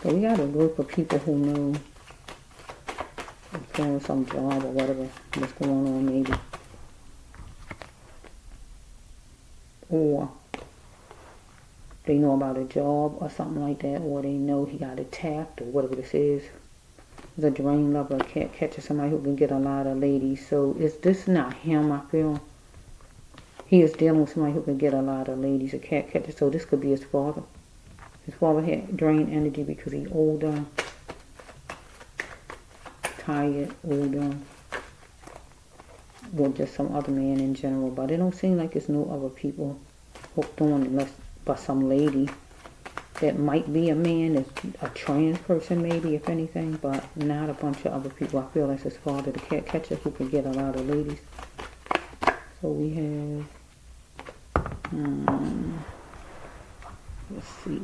So we got a group of people who know doing some job or whatever what's going on, maybe. Or they know about a job or something like that, or they know he got attacked or whatever this is. The drain lover, a cat catcher, somebody who can get a lot of ladies. So is this not him, I feel? He is dealing with somebody who can get a lot of ladies, a cat catcher. So this could be his father. His father had drained energy because he's older, tired, older, or just some other man in general. But it don't seem like there's no other people hooked on unless but some lady that might be a man, a trans person maybe, if anything, but not a bunch of other people. I feel that's his father, the cat catcher, who can get a lot of ladies. So we have, let's see,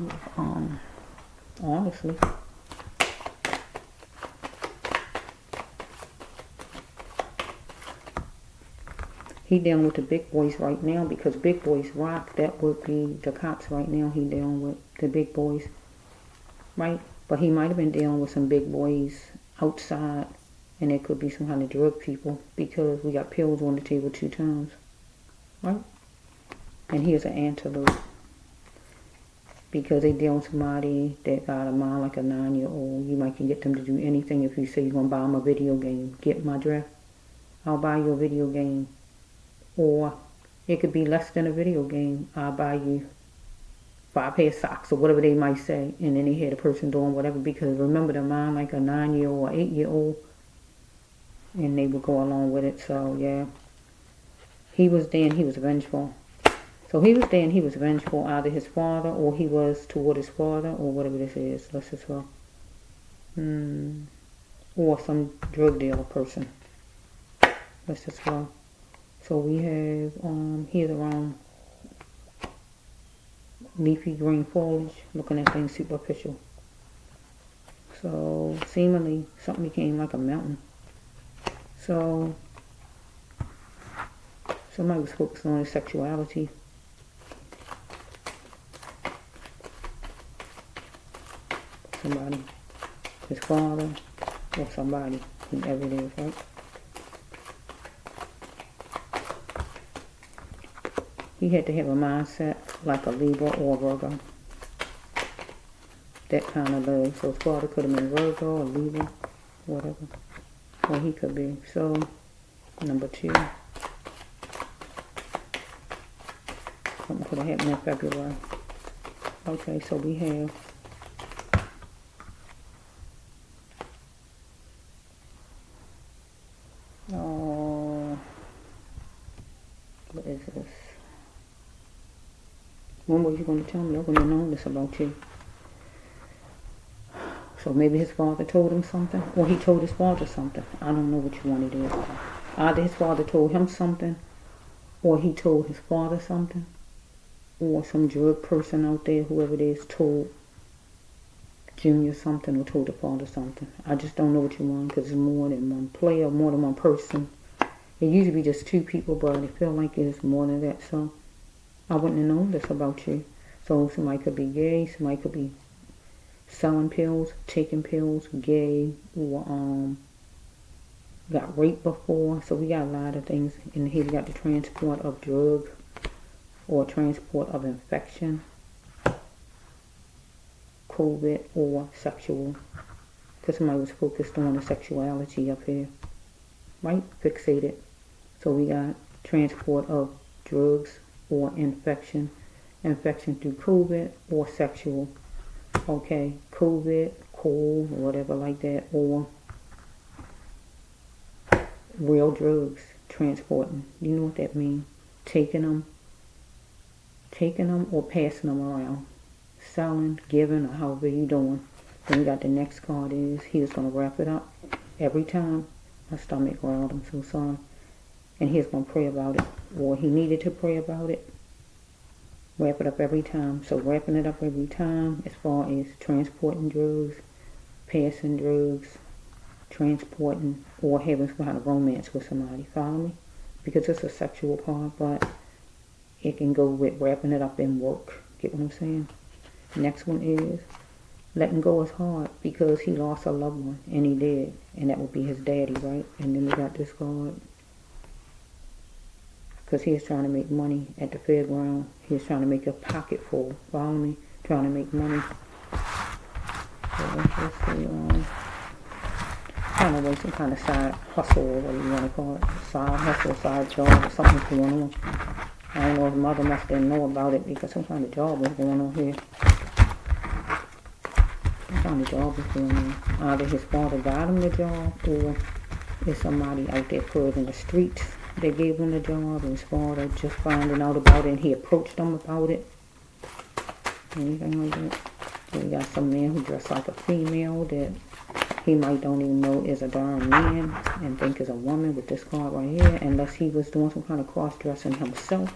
honestly, he dealing with the big boys right now, because big boys rock. That would be the cops right now. He dealing with the big boys, right? But he might have been dealing with some big boys outside, and it could be some kind of drug people, because we got pills on the table 2 times, right? And here's an antelope, because they dealing with somebody that got a mind like a 9-year-old. You might can get them to do anything. If you say you're gonna buy them a video game, get my draft, I'll buy you a video game. Or it could be less than a video game. I'll buy you 5 pair of socks, or whatever they might say. And then they had a person doing whatever, because remember, the mind like a 9-year-old or 8-year-old, and they would go along with it. So yeah, he was there and he was vengeful. So he was there and he was vengeful, either his father, or he was toward his father, or whatever this is. Let's just go. Or some drug dealer person. Let's just go. So we have, here's around leafy green foliage, looking at things superficial. So seemingly something became like a mountain. So somebody was focused on his sexuality. Somebody, his father, or somebody, whoever it is, right? He had to have a mindset like a Libra or a Virgo. That kind of love. So his father could have been Virgo or Libra, whatever. Or he could be. So, number 2. Something could have happened in February. Okay, so we have what is this? When were you going to tell me? I wouldn't have known this about you. So maybe his father told him something, or he told his father something. I don't know which one it is. Either his father told him something, or he told his father something, or some drug person out there, whoever it is, told Junior something, or told the father something. I just don't know which one, because it's more than one player, more than one person. It usually be just 2 people, but I feel like it's more than that, so I wouldn't have known this about you. So somebody could be gay, somebody could be selling pills, taking pills, gay, or got raped before. So we got a lot of things in here. We got the transport of drug or transport of infection, COVID, or sexual. Because somebody was focused on the sexuality up here, right? Fixated. So we got transport of drugs or infection through COVID or sexual. Okay, COVID, cold, or whatever like that, or real drugs, transporting. You know what that means? Taking them or passing them around. Selling, giving, or however you doing. Then we got the next card is, he was going to wrap it up every time. My stomach growled, I'm so sorry. And he was going to pray about it, or he needed to pray about it. Wrap it up every time. So wrapping it up every time as far as transporting drugs, passing drugs, transporting, or having some kind of romance with somebody. Follow me? Because it's a sexual part, but it can go with wrapping it up in work. Get what I'm saying? Next one is letting go is hard because he lost a loved one, and he did. And that would be his daddy, right? And then we got this card. Because he was trying to make money at the fairground. He was trying to make a pocket full. Follow me? Trying to make money. So let's just see, trying to make some kind of side hustle, or whatever you want to call it. Side hustle, side job, or something going on. I don't know if mother must didn't know about it because some kind of job was going on here. Some kind of job was going on. Either his father got him the job, or there's somebody out there put in the streets. They gave him the job, and his father just finding out about it, and he approached them about it. Anything like that. So we got some man who dressed like a female that he might don't even know is a darn man and think is a woman with this card right here, unless he was doing some kind of cross-dressing himself.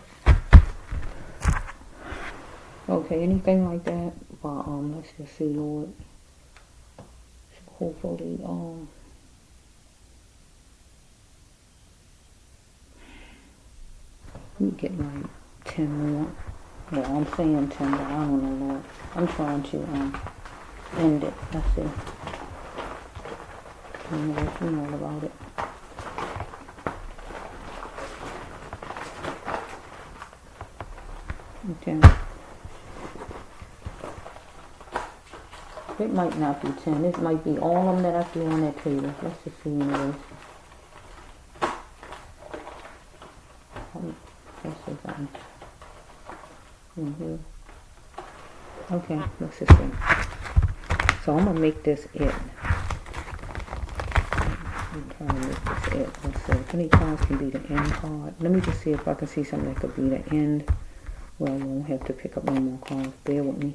Okay, anything like that. But let's just see, Lord. So hopefully, we get like 10 more. Well, I'm saying 10, but I don't know, Lord. I'm trying to end it. Let's see. I don't know what you know about it. Okay. It might not be 10. It might be all of them that I threw on that table. Let's just see anyways. Let's see something. In here. Okay, let's just see. So I'm going to make this it. I'm trying to make this it. Let's see. How many cards can be the end card? Let me just see if I can see something that could be the end. Well, I won't have to pick up any more cards. Bear with me.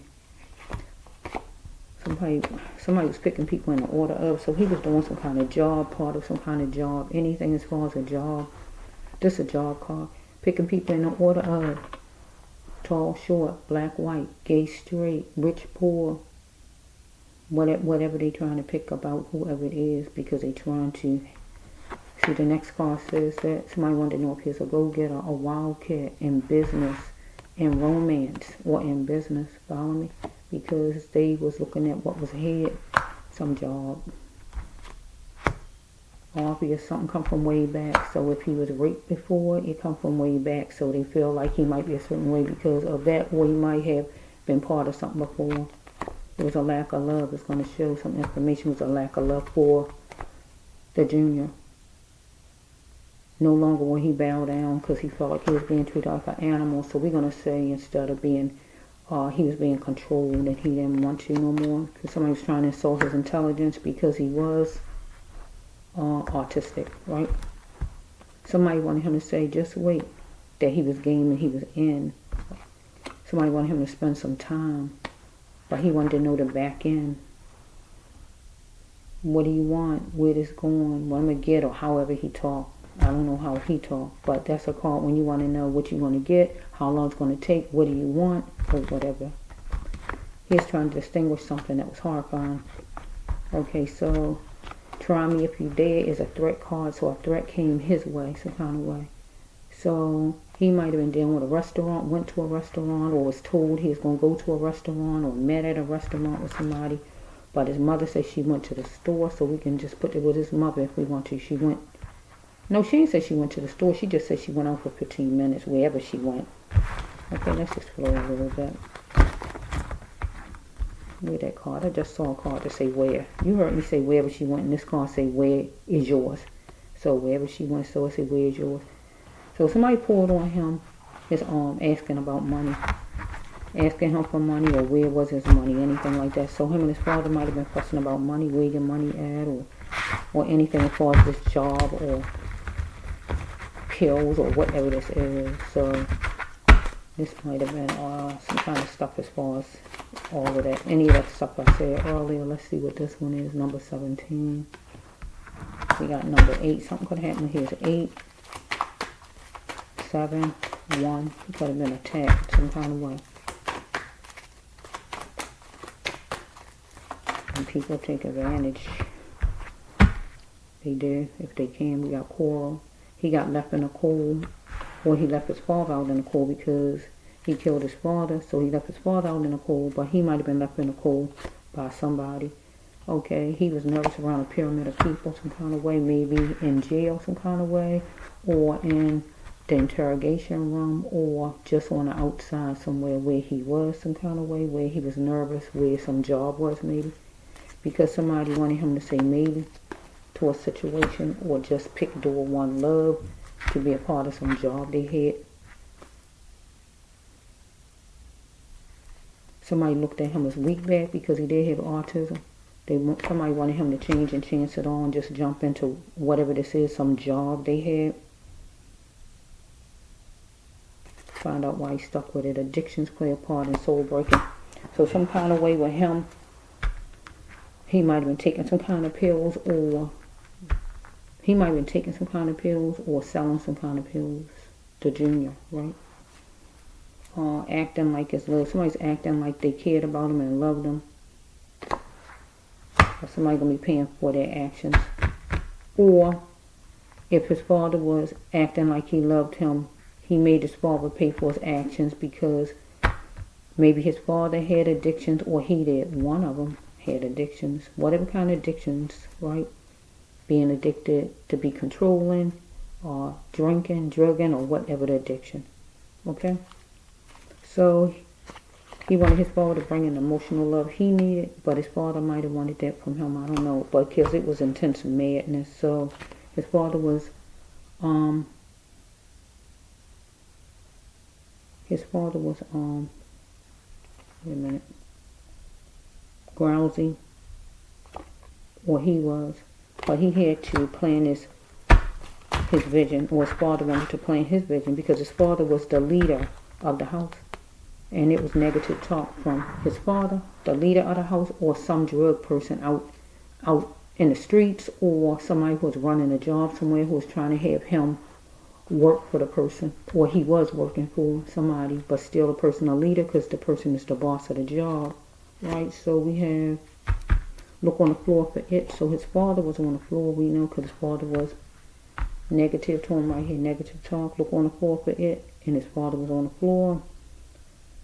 Somebody was picking people in the order of, so he was doing some kind of job, part of some kind of job, anything as far as a job. This is a job card. Picking people in the order of tall, short, black, white, gay, straight, rich, poor, whatever they trying to pick about, whoever it is, because they trying to. See, the next card says that somebody wanted to know if he's a go-getter, a wildcat in business, in romance, or in business. Follow me? Because they was looking at what was ahead, some job. Obvious, something come from way back. So if he was raped before, it come from way back. So they feel like he might be a certain way because of that, or he might have been part of something before. It was a lack of love. It's going to show some information. It was a lack of love for the junior. No longer will he bow down because he felt like he was being treated like an animal. So we're going to say instead of being he was being controlled and he didn't want to no more because somebody was trying to insult his intelligence because he was autistic, right? Somebody wanted him to say, just wait, that he was game and he was in. Somebody wanted him to spend some time, but he wanted to know the back end. What do you want? Where this going? What I'm going to get, or however he talked. I don't know how he talked, but that's a card when you want to know what you want to get, how long it's going to take, what do you want, or whatever. He's trying to distinguish something that was horrifying. Okay, so try me if you dare is a threat card, so a threat came his way, some kind of way. So He might have been dealing with a restaurant, went to a restaurant, or was told he was going to go to a restaurant, or met at a restaurant with somebody. But his mother said she went to the store, so we can just put it with his mother if we want to. She went. No, she didn't say she went to the store. She just said she went out for 15 minutes, wherever she went. Okay, let's explore a little bit. Where that card? I just saw a card to say where. You heard me say wherever she went, and this card say where is yours. So wherever she went, so I say where is yours. So somebody pulled on him, his arm, asking about money. Asking him for money, or where was his money, anything like that. So him and his father might have been fussing about money, where your money at, or anything as far as this job, or pills, or whatever this is. So this might have been some kind of stuff as far as all of that. Any of that stuff I said earlier. Let's see what this one is. Number 17. We got number 8. Something could happen. Here's 8, 7, 1. He could have been attacked some kind of way. And people take advantage. They do, if they can. We got Coral. He got left in the cold. Or he left his father out in the cold because he killed his father. So he left his father out in the cold. But he might have been left in the cold by somebody. Okay, he was nervous around a pyramid of people some kind of way. Maybe in jail some kind of way. Or in the interrogation room. Or just on the outside somewhere where he was some kind of way. Where he was nervous. Where some job was maybe. Because somebody wanted him to say maybe to a situation. Or just pick door one love. To be a part of some job they had. Somebody looked at him as weak back because he did have autism. Somebody wanted him to change and chance it on, just jump into whatever this is, some job they had. Find out why he's stuck with it. Addictions play a part in soul breaking. So some kind of way with him, he might have been taking some kind of pills, or he might have been taking some kind of pills or selling some kind of pills to Junior, right? Acting like it's love. Somebody's acting like they cared about him and loved him. Or somebody going to be paying for their actions. Or if his father was acting like he loved him, he made his father pay for his actions because maybe his father had addictions, or he did. One of them had addictions. Whatever kind of addictions, right? Being addicted to be controlling, or drinking, drugging, or whatever the addiction. Okay? So, he wanted his father to bring in emotional love he needed, but his father might have wanted that from him, I don't know. But because it was intense madness, so his father was, wait a minute, drowsy, or he was. But he had to plan his vision, or his father wanted to plan his vision, because his father was the leader of the house. And it was negative talk from his father, the leader of the house, or some drug person out in the streets, or somebody who was running a job somewhere who was trying to have him work for the person, or he was working for somebody, but still the person a leader because the person is the boss of the job, right? So we have look on the floor for it. So his father was on the floor, we know, because his father was negative to him right here, negative talk. Look on the floor for it, and his father was on the floor.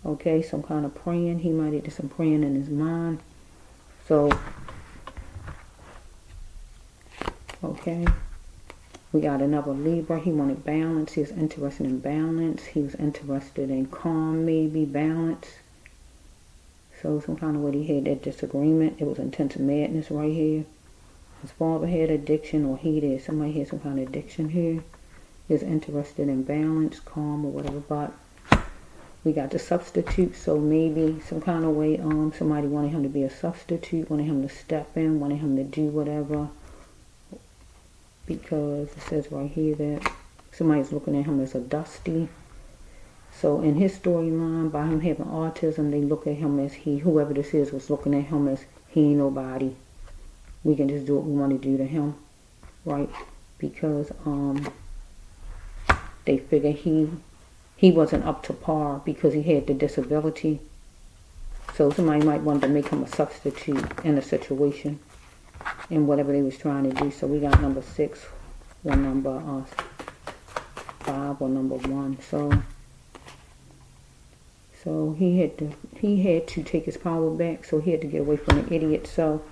Okay, some kind of praying. He might have did some praying in his mind. So, okay, we got another Libra. He wanted balance. He was interested in balance. He was interested in calm, maybe, balance. So some kind of way he had that disagreement. It was intense madness right here. His father had addiction, or he did. Somebody had some kind of addiction here. He was interested in balance, calm, or whatever. But we got the substitute. So maybe some kind of way somebody wanted him to be a substitute, wanted him to step in, wanted him to do whatever. Because it says right here that somebody's looking at him as a dusty. So in his storyline, by him having autism, they look at him as whoever this is was looking at him as he ain't nobody. We can just do what we want to do to him, right? Because they figure he wasn't up to par because he had the disability. So somebody might want to make him a substitute in a situation in whatever they was trying to do. So we got number 6, one number 5 or number 1. So he had to take his power back, so he had to get away from the idiot. So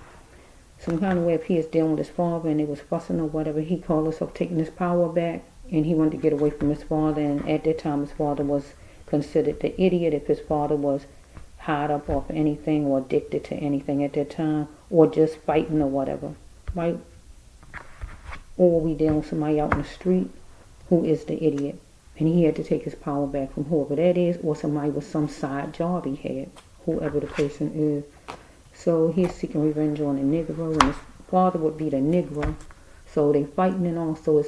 some kind of way, if he is dealing with his father and they was fussing or whatever, he called himself taking his power back, and he wanted to get away from his father. And at that time, his father was considered the idiot if his father was hard up off anything or addicted to anything at that time, or just fighting or whatever, right? Or we dealing with somebody out in the street who is the idiot, and he had to take his power back from whoever that is, or somebody with some side job he had, whoever the person is. So he's seeking revenge on a Negro, and his father would be the Negro. So they fighting, and also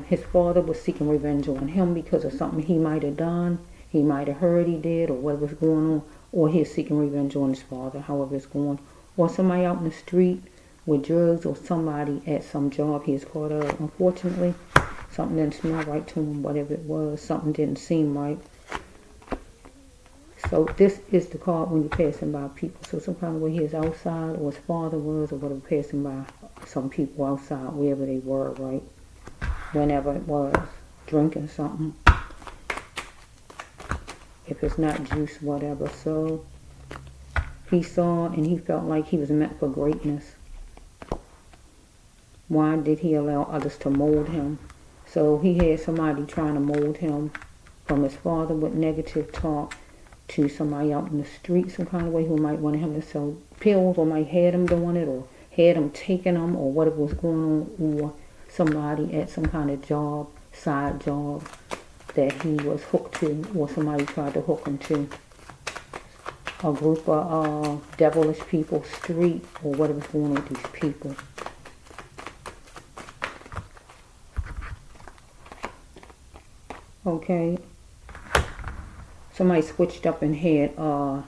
his father was seeking revenge on him because of something he might have done, he might have heard he did, or what was going on, or he's seeking revenge on his father, however it's going. Or somebody out in the street with drugs, or somebody at some job he is caught up. Unfortunately, something didn't smell right to him, whatever it was, something didn't seem right. So this is the card when you're passing by people. So some kind of way he is outside, or his father was, or whatever, passing by some people outside, wherever they were, right? Whenever it was, drinking something. If it's not juice, whatever. So he saw and he felt like he was meant for greatness. Why did he allow others to mold him? So he had somebody trying to mold him, from his father with negative talk to somebody out in the street some kind of way who might want him to sell pills, or might had him doing it, or had him taking them, or whatever was going on, or somebody at some kind of job, side job, that he was hooked to, or somebody tried to hook him to. A group of devilish people, street, or whatever's going on with these people. Okay. Somebody switched up and had a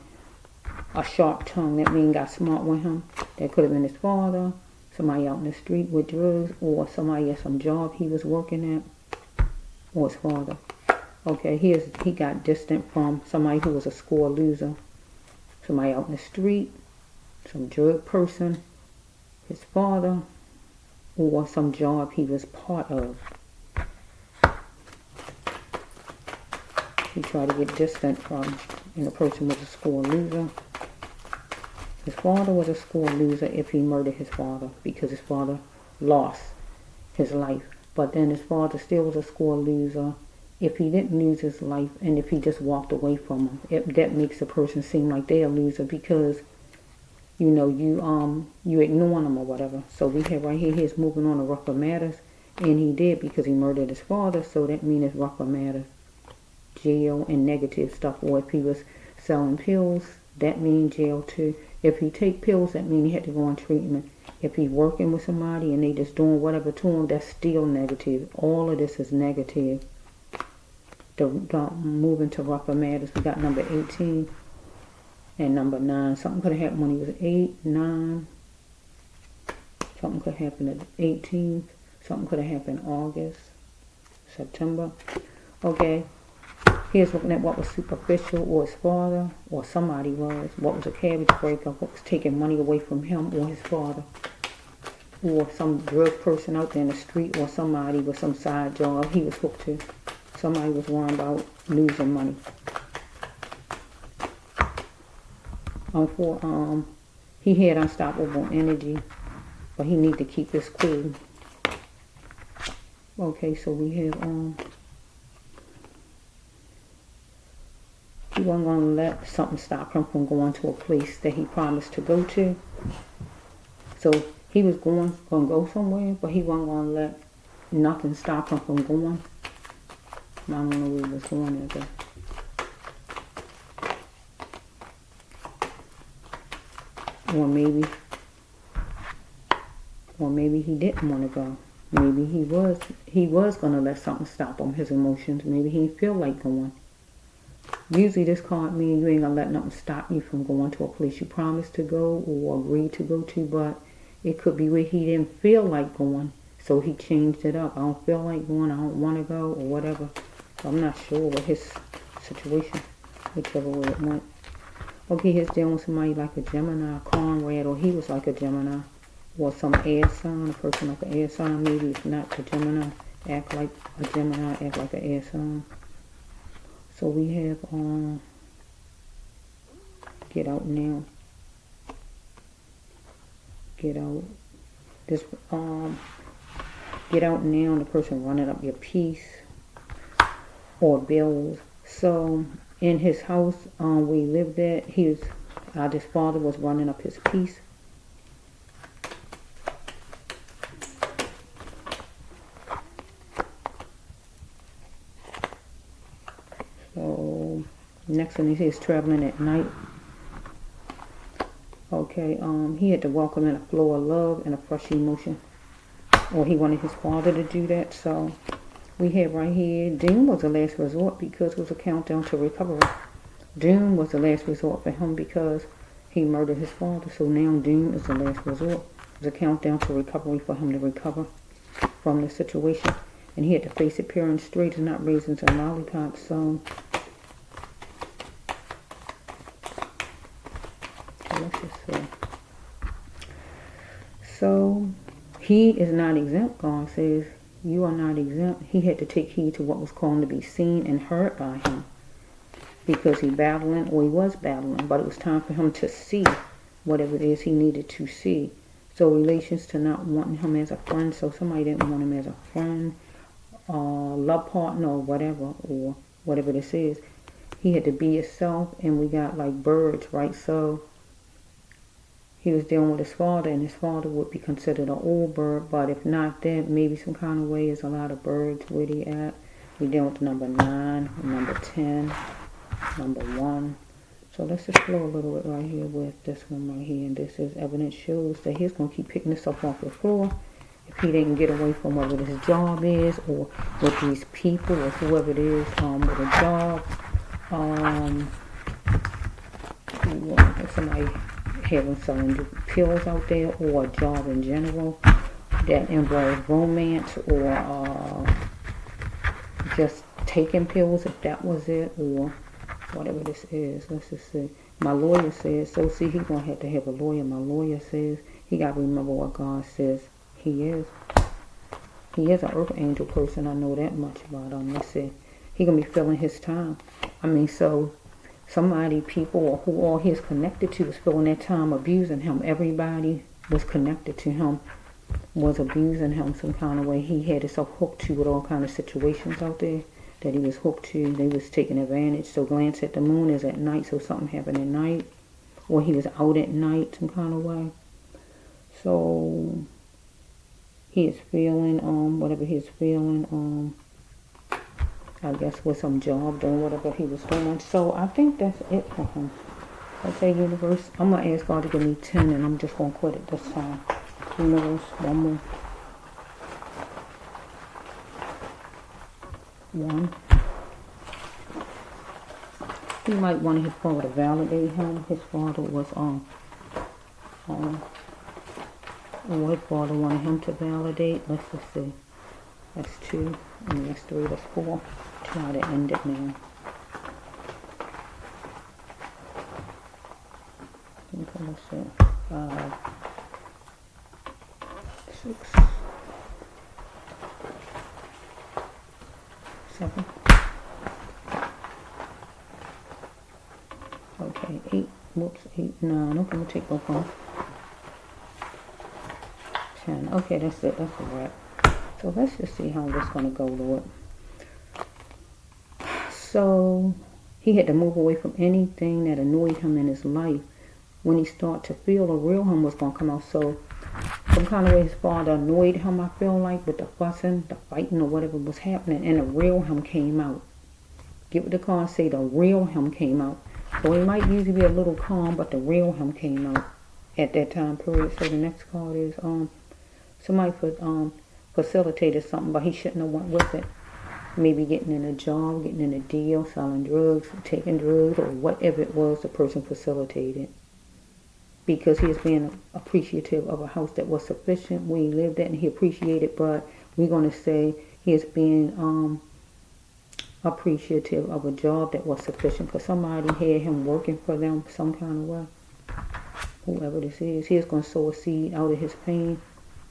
sharp tongue. That means got smart with him. That could have been his father, somebody out in the street with drugs, or somebody at some job he was working at, or his father. Okay, he got distant from somebody who was a score loser. Somebody out in the street, some drug person, his father, or some job he was part of. He tried to get distant from, and the person was a score loser. His father was a score loser if he murdered his father, because his father lost his life. But then his father still was a score loser if he didn't lose his life, and if he just walked away from him. That makes a person seem like they're a loser, because you ignoring them or whatever. So we have right here, he's moving on to rougher matters, and he did, because he murdered his father. So that means it's rougher matters, jail and negative stuff. Or if he was selling pills, that means jail too. If he take pills, that means he had to go on treatment. If he's working with somebody and they just doing whatever to him, that's still negative. All of this is negative. Moving to rougher matters, we got number 18 and number 9. Something could have happened when he was 8, 9. Something could happen at the 18th. Something could have happened August, September. Okay. Here's looking at what was superficial, or his father, or somebody was. What was a cabbage breaker, what was taking money away from him, or his father. Or some drug person out there in the street, or somebody with some side job he was hooked to. Somebody was worrying about losing money. He had unstoppable energy, but he needed to keep his cool. Okay, so we have he wasn't going to let something stop him from going to a place that he promised to go to. So he was going to go somewhere, but he wasn't going to let nothing stop him from going. I don't know where he was going there. Or maybe he didn't want to go. Maybe he was going to let something stop him, his emotions. Maybe he didn't feel like going. Usually this card means you ain't going to let nothing stop you from going to a place you promised to go or agreed to go to, but it could be where he didn't feel like going, so he changed it up. I don't feel like going, I don't want to go, or whatever. So I'm not sure what his situation, whichever way it went. Okay, he's dealing with somebody like a Gemini, Conrad, or he was like a Gemini, or some air sign, a person like an air sign, maybe it's not a Gemini. act like a Gemini, act like an air sign. So we have get out now. Get out. This get out now. The person running up your peace or bills. So in his house we lived at, his father was running up his peace. So next one is traveling at night. Okay, he had to welcome in a flow of love and a fresh emotion. Or he wanted his father to do that. So we have right here, doom was the last resort because it was a countdown to recovery. Doom was the last resort for him because he murdered his father. So now doom is the last resort. It was a countdown to recovery for him to recover from the situation. And he had to face it pure and straight and not raisins and lollipops. So let's just see. So he is not exempt. God says you are not exempt. He had to take heed to what was called to be seen and heard by him because he was battling, but it was time for him to see whatever it is he needed to see. So relations to not wanting him as a friend. So somebody didn't want him as a friend, love partner, or whatever this is. He had to be himself, and we got like birds, right? So he was dealing with his father, and his father would be considered an old bird, but if not that, maybe some kind of way. There's a lot of birds. Where he at? We're dealing with number 9, number 10, number 1. So let's just flow a little bit right here with this one right here. And this is evidence shows that he's going to keep picking this up off the floor. If he didn't get away from whatever his job is, or with these people, or whoever it is with a job, somebody having selling pills out there, or a job in general that involves romance, or just taking pills, if that was it, or whatever this is. Let's just see. My lawyer says, so see, he's going to have a lawyer. My lawyer says he got to remember what God says he is. He is an earth angel person. I know that much about him. Let's see. He going to be filling his time. I mean, so somebody, people, or who all he is connected to is filling that time abusing him. Everybody was connected to him was abusing him some kind of way. He had himself hooked to with all kind of situations out there that he was hooked to. They was taking advantage. So glance at the moon is at night, so something happened at night. Or he was out at night some kind of way. So he is feeling whatever he is feeling, I guess with some job doing whatever he was doing. So I think that's it for him. Okay, universe, I'm going to ask God to give me 10, and I'm just going to quit it this time. Universe, one more. 1. He might want his father to validate him. His father was or his father wanted him to validate. Let's just see. That's 2, and that's 3, that's 4. Try to end it now. Okay, let's see. 5, 6, 7. Okay, 8. Whoops, 8, 9. Okay, we'll take both off. 10. Okay, that's it. That's a wrap. So let's just see how this is going to go, Lord. So he had to move away from anything that annoyed him in his life. When he started to feel the real him was going to come out. So some kind of way his father annoyed him, I feel like, with the fussing, the fighting, or whatever was happening. And the real him came out. Get what the card say, the real him came out. So he might usually be a little calm, but the real him came out at that time period. So the next card is somebody facilitated something, but he shouldn't have went with it. Maybe getting in a job, getting in a deal, selling drugs, taking drugs, or whatever it was the person facilitated. Because he is being appreciative of a house that was sufficient where he lived at, and he appreciated, but we're going to say he is being appreciative of a job that was sufficient because somebody had him working for them some kind of way. Whoever this is, he is going to sow a seed out of his pain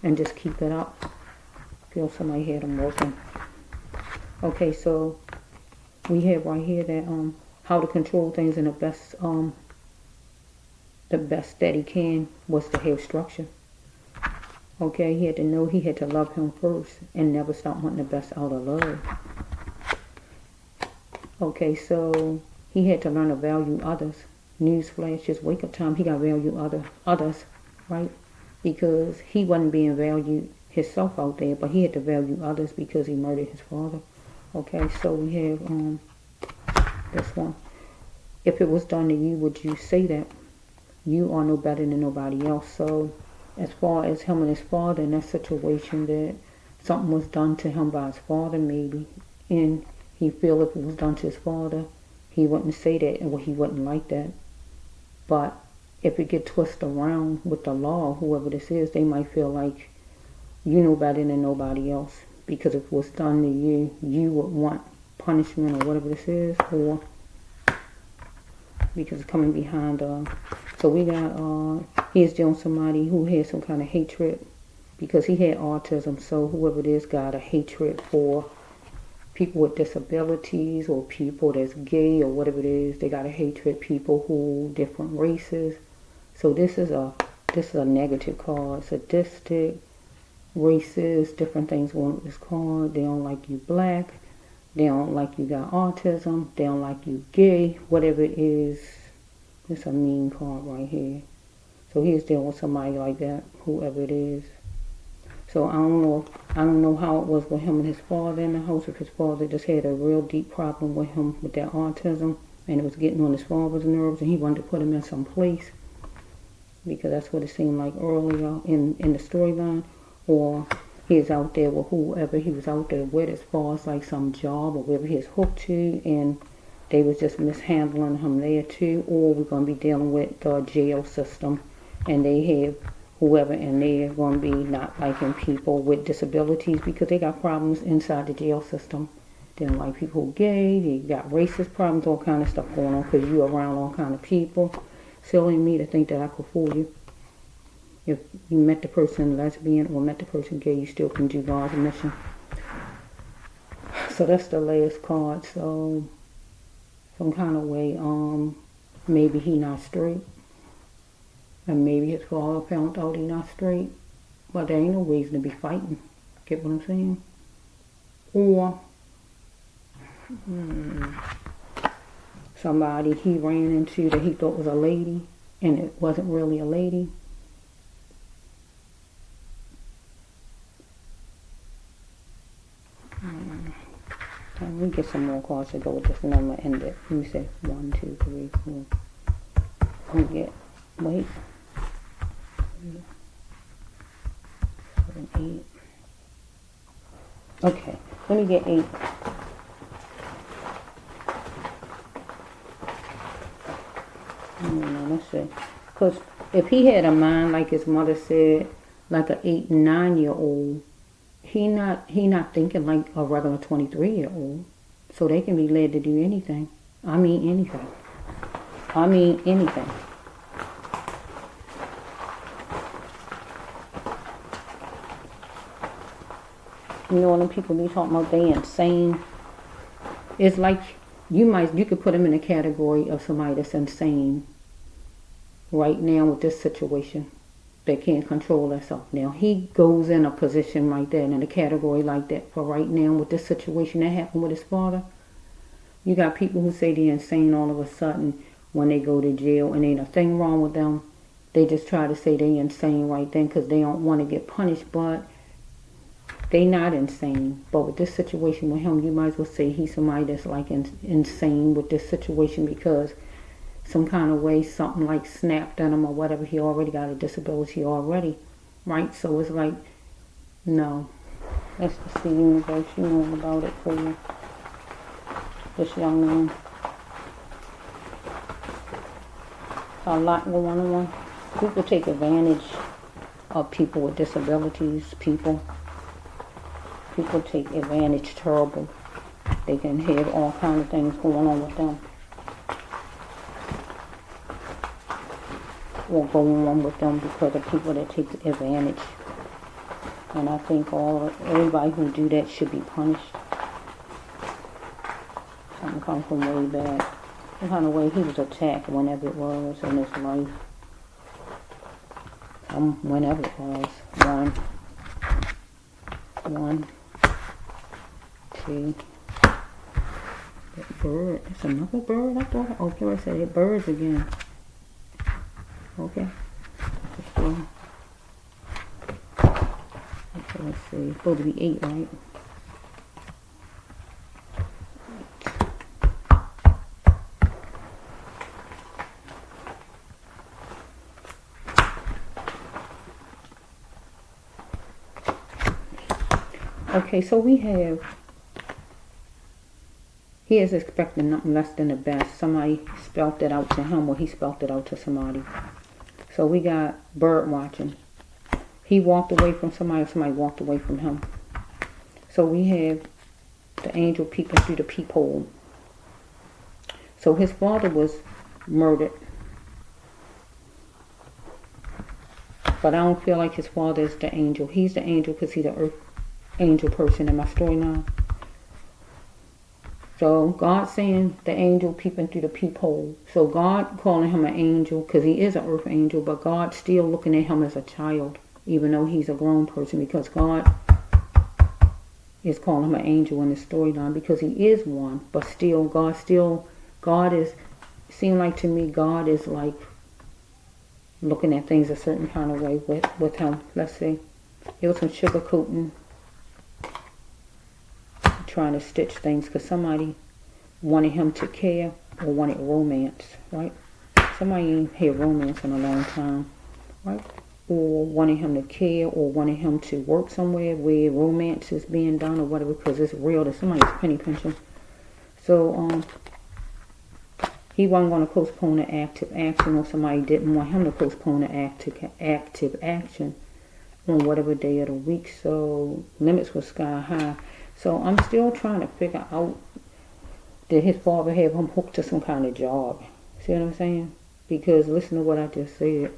and just keep it up. feel somebody had them working. Okay, so we have right here that how to control things in the best that he can was to have structure. Okay, he had to know he had to love him first and never stop wanting the best out of love. Okay, so he had to learn to value others. Newsflash, just wake up time, he got to value others, right? Because he wasn't being valued himself out there, but he had to value others because he murdered his father. Okay, so we have this one. If it was done to you, would you say that? You are no better than nobody else. So as far as him and his father in that situation, that something was done to him by his father maybe, and he feel if it was done to his father, he wouldn't say that, and he wouldn't like that. But if it get twisted around with the law, whoever this is, they might feel like you know better than nobody else, because if it was done to you, you would want punishment or whatever this is, or because it's coming behind. So we got he's dealing with somebody who had some kind of hatred because he had autism. So whoever it is got a hatred for people with disabilities or people that's gay or whatever it is. They got a hatred people who different races. So this is a negative card. Sadistic, racist, different things going with this card. They don't like you black. They don't like you got autism. They don't like you gay. Whatever it is, it's a mean card right here. So he's dealing with somebody like that, whoever it is. So I don't know how it was with him and his father in the house. If his father just had a real deep problem with him with that autism, and it was getting on his father's nerves, and he wanted to put him in some place, because that's what it seemed like earlier in the storyline. Or he is out there with whoever he was out there with, as far as like some job or wherever he is hooked to, and they was just mishandling him there too. Or we're going to be dealing with the jail system, and they have whoever in there going to be not liking people with disabilities because they got problems inside the jail system. They don't like people who are gay, they got racist problems, all kind of stuff going on because you're around all kind of people. Silly me to think that I could fool you. If you met the person lesbian or met the person gay, you still can do God's mission. So that's the last card. So some kind of way, maybe he not straight. And maybe his father found out he not straight. But there ain't no reason to be fighting. Get what I'm saying? Or somebody he ran into that he thought was a lady, and it wasn't really a lady. Let me get some more cards to go with this, and I'm going to end it. Let me say 1, 2, 3, 4. Let me get, wait. 7, 8. Okay, let me get 8. Let's see. Because if he had a mind, like his mother said, like an 8 and 9-year-old, he not thinking like a regular 23-year-old. So they can be led to do anything. I mean anything. You know, when people be talking about they insane, it's like you could put them in a category of somebody that's insane right now with this situation. They can't control themselves. Now he goes in a position like that, in a category like that, for right now with this situation that happened with his father. You got people who say they're insane all of a sudden when they go to jail, and ain't a thing wrong with them. They just try to say they insane right then because they don't want to get punished, but they not insane. But with this situation with him, you might as well say he's somebody that's like insane with this situation, because some kind of way something like snapped at him or whatever. He already got a disability already, right? So it's like, no, that's just the universe. You know about it for you. This young man. A lot going on. People take advantage of people with disabilities. People take advantage terrible. They can have all kind of things going on with them, or go on with them because of people that take advantage. And I think everybody who do that should be punished. Something comes from way back. Some kind of way he was attacked whenever it was in his life. Whenever it was. One, two. That bird. It's another bird. I thought. Okay, I said it. Birds again. Okay. Okay, let's see. It's supposed to be 8, right? Okay, so he is expecting nothing less than the best. Somebody spelt it out to him, or he spelt it out to somebody. So we got bird watching. He walked away from somebody, or somebody walked away from him. So we have the angel peeping through the peephole. So his father was murdered. But I don't feel like his father is the angel. He's the angel because he's the earth angel person in my storyline. So God saying the angel peeping through the peephole. So God calling him an angel because he is an earth angel, but God still looking at him as a child, even though he's a grown person, because God is calling him an angel in the storyline because he is one, but still God is, seem like to me God is like looking at things a certain kind of way with him. Let's see. It was some sugarcoating, trying to stitch things because somebody wanted him to care or wanted romance, right? Somebody ain't had romance in a long time, right? Or wanted him to care or wanted him to work somewhere where romance is being done or whatever, because it's real that somebody's penny pinching. So he wasn't going to postpone an active action, or somebody didn't want him to postpone an active action on whatever day of the week. So limits were sky high. So I'm still trying to figure out, did his father have him hooked to some kind of job? See what I'm saying? Because listen to what I just said.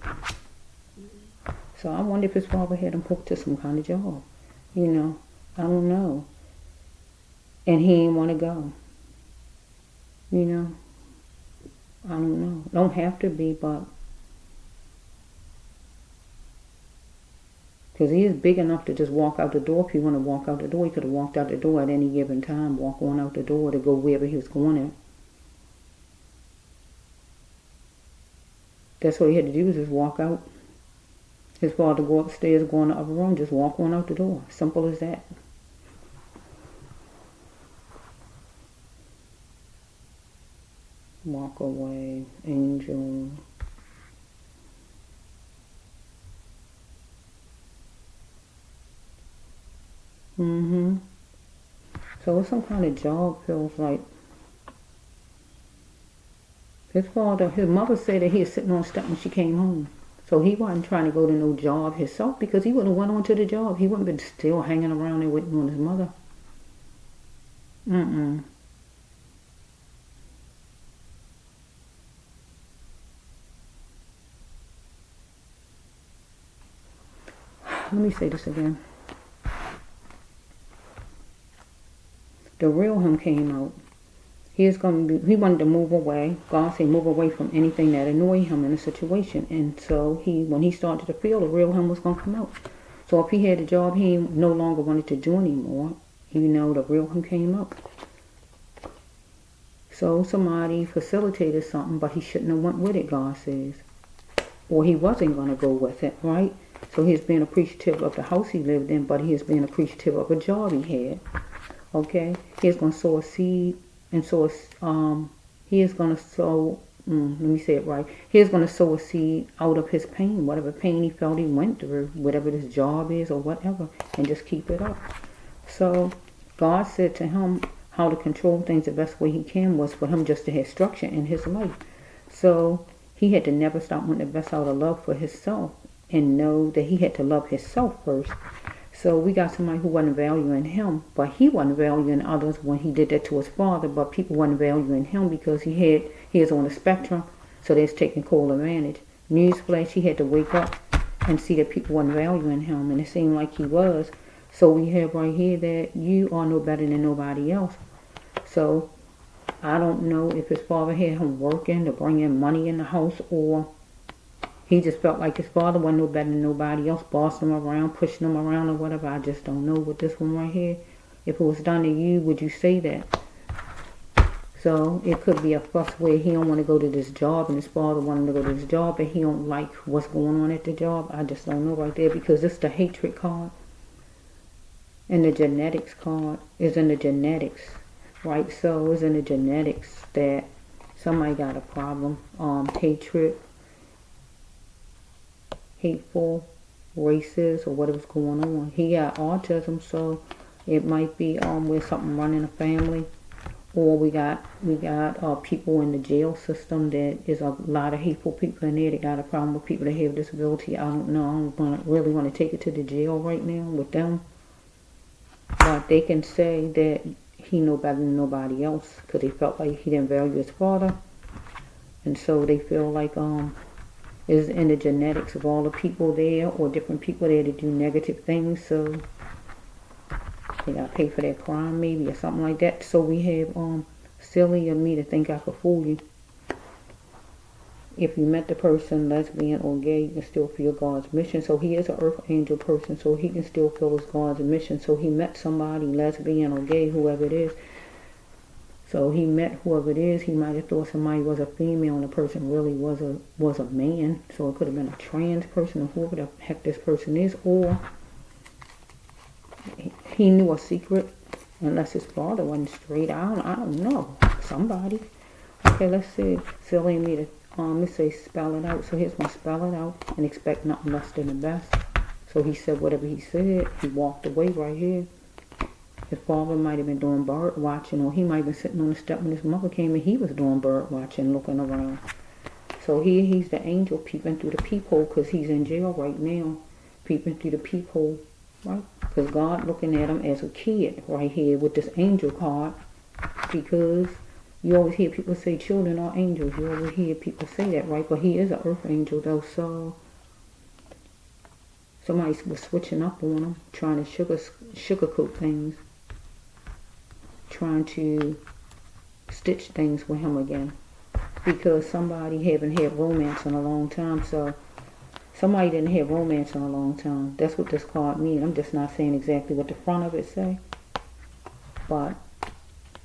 So I wonder if his father had him hooked to some kind of job. You know, I don't know. And he didn't want to go. You know, I don't know. Don't have to be, but because he is big enough to just walk out the door. If he want to walk out the door, he could have walked out the door at any given time, walk on out the door to go wherever he was going at. That's what he had to do, was just walk out. His father go upstairs, go in the other room, just walk on out the door. Simple as that. Walk away, angel. So it's some kind of job, feels like. His mother said that he was sitting on a step when she came home. So he wasn't trying to go to no job himself, because he would have went on to the job. He wouldn't have been still hanging around there waiting on his mother. Let me say this again. The real him came out. He wanted to move away. God said move away from anything that annoyed him in a situation. And so when he started to feel, the real him was going to come out. So if he had a job he no longer wanted to do anymore, the real him came up. So somebody facilitated something, but he shouldn't have went with it, God says. Or he wasn't going to go with it, right? So he's being appreciative of the house he lived in, but he is being appreciative of a job he had. Okay? He's going to sow a seed, and so he is going to sow, let me say it right. He is going to sow a seed out of his pain, whatever pain he felt he went through, whatever this job is or whatever, and just keep it up. So God said to him how to control things the best way he can was for him just to have structure in his life. So he had to never stop wanting the best out of love for himself, and know that he had to love himself first. So we got somebody who wasn't valuing him, but he wasn't valuing others when he did that to his father, but people wasn't valuing him because he is on the spectrum, so they're taking cold advantage. Newsflash, he had to wake up and see that people weren't valuing him, and it seemed like he was. So we have right here that you are no better than nobody else. So I don't know if his father had him working to bring in money in the house, or he just felt like his father wasn't no better than nobody else, bossing him around, pushing him around or whatever. I just don't know with this one right here. If it was done to you, would you say that? So it could be a fuss where he don't want to go to this job and his father wanted to go to this job, but he don't like what's going on at the job. I just don't know right there, because it's the hatred card. And the genetics card is in the genetics, right? So it's in the genetics that somebody got a problem. Hatred, hateful, racist, or whatever's going on. He got autism, so it might be with something running a family. Or we got people in the jail system that is a lot of hateful people in there. They got a problem with people that have disability. I don't know. I don't really want to take it to the jail right now with them. But they can say that he know better than nobody else, because they felt like he didn't value his father. And so they feel like it's in the genetics of all the people there, or different people there, to do negative things. So they got to pay for their crime, maybe, or something like that. So we have silly of me to think I could fool you. If you met the person, lesbian or gay, you can still feel God's mission. So he is an earth angel person, so he can still feel his God's mission. So he met somebody, lesbian or gay, whoever it is. So he met whoever it is. He might have thought somebody was a female and the person really was a man. So it could have been a trans person, or whoever the heck this person is. Or he knew a secret, unless his father wasn't straight. I don't know. Somebody. Okay, let's see. Silly me to let's say spell it out. So here's my spell it out and expect nothing less than the best. So he said whatever he said. He walked away right here. His father might have been doing bird watching, or he might have been sitting on the step when his mother came and he was doing bird watching, looking around. So here he's the angel peeping through the peephole, because he's in jail right now, peeping through the peephole, right? Because God looking at him as a kid right here with this angel card, because you always hear people say children are angels. You always hear people say that, right? But he is an earth angel, though. So somebody was switching up on him, trying to sugarcoat things, trying to stitch things with him again, because somebody haven't had romance in a long time. So somebody didn't have romance in a long time. That's what this card means. I'm just not saying exactly what the front of it say, but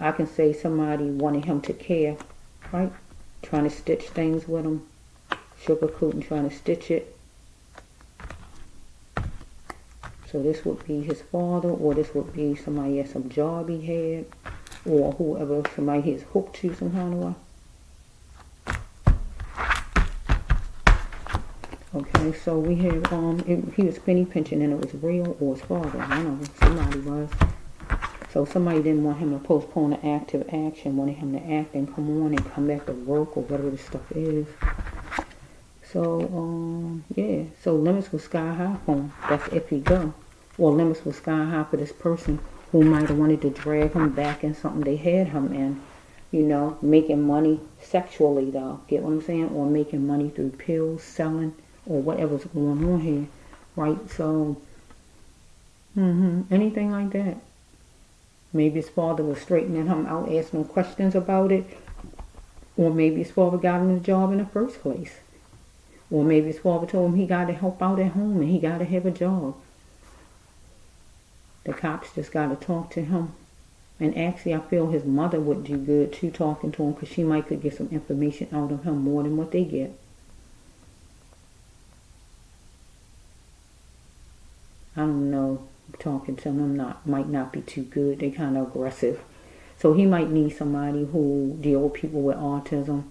I can say somebody wanted him to care, right? Trying to stitch things with him, sugarcoating, trying to stitch it. So this would be his father, or this would be somebody at some job he had, or whoever somebody has hooked to some kind of way. Okay, so we have he was penny pinching and it was real, or his father. I don't know, somebody was. So somebody didn't want him to postpone the active action, wanted him to act and come on and come back to work, or whatever this stuff is. So yeah, so limits was sky high for him. That's if he go. Or limits was sky high for this person who might have wanted to drag him back in something they had him in. You know, making money sexually though. Get what I'm saying? Or making money through pills, selling, or whatever's going on here. Right? So anything like that. Maybe his father was straightening him out, asking him questions about it. Or maybe his father got him the job in the first place. Or maybe his father told him he got to help out at home and he got to have a job. The cops just got to talk to him. And actually, I feel his mother would do good too, talking to him, because she might could get some information out of him more than what they get. I don't know. Talking to them might not be too good. They kind of aggressive. So he might need somebody who deal with people with autism.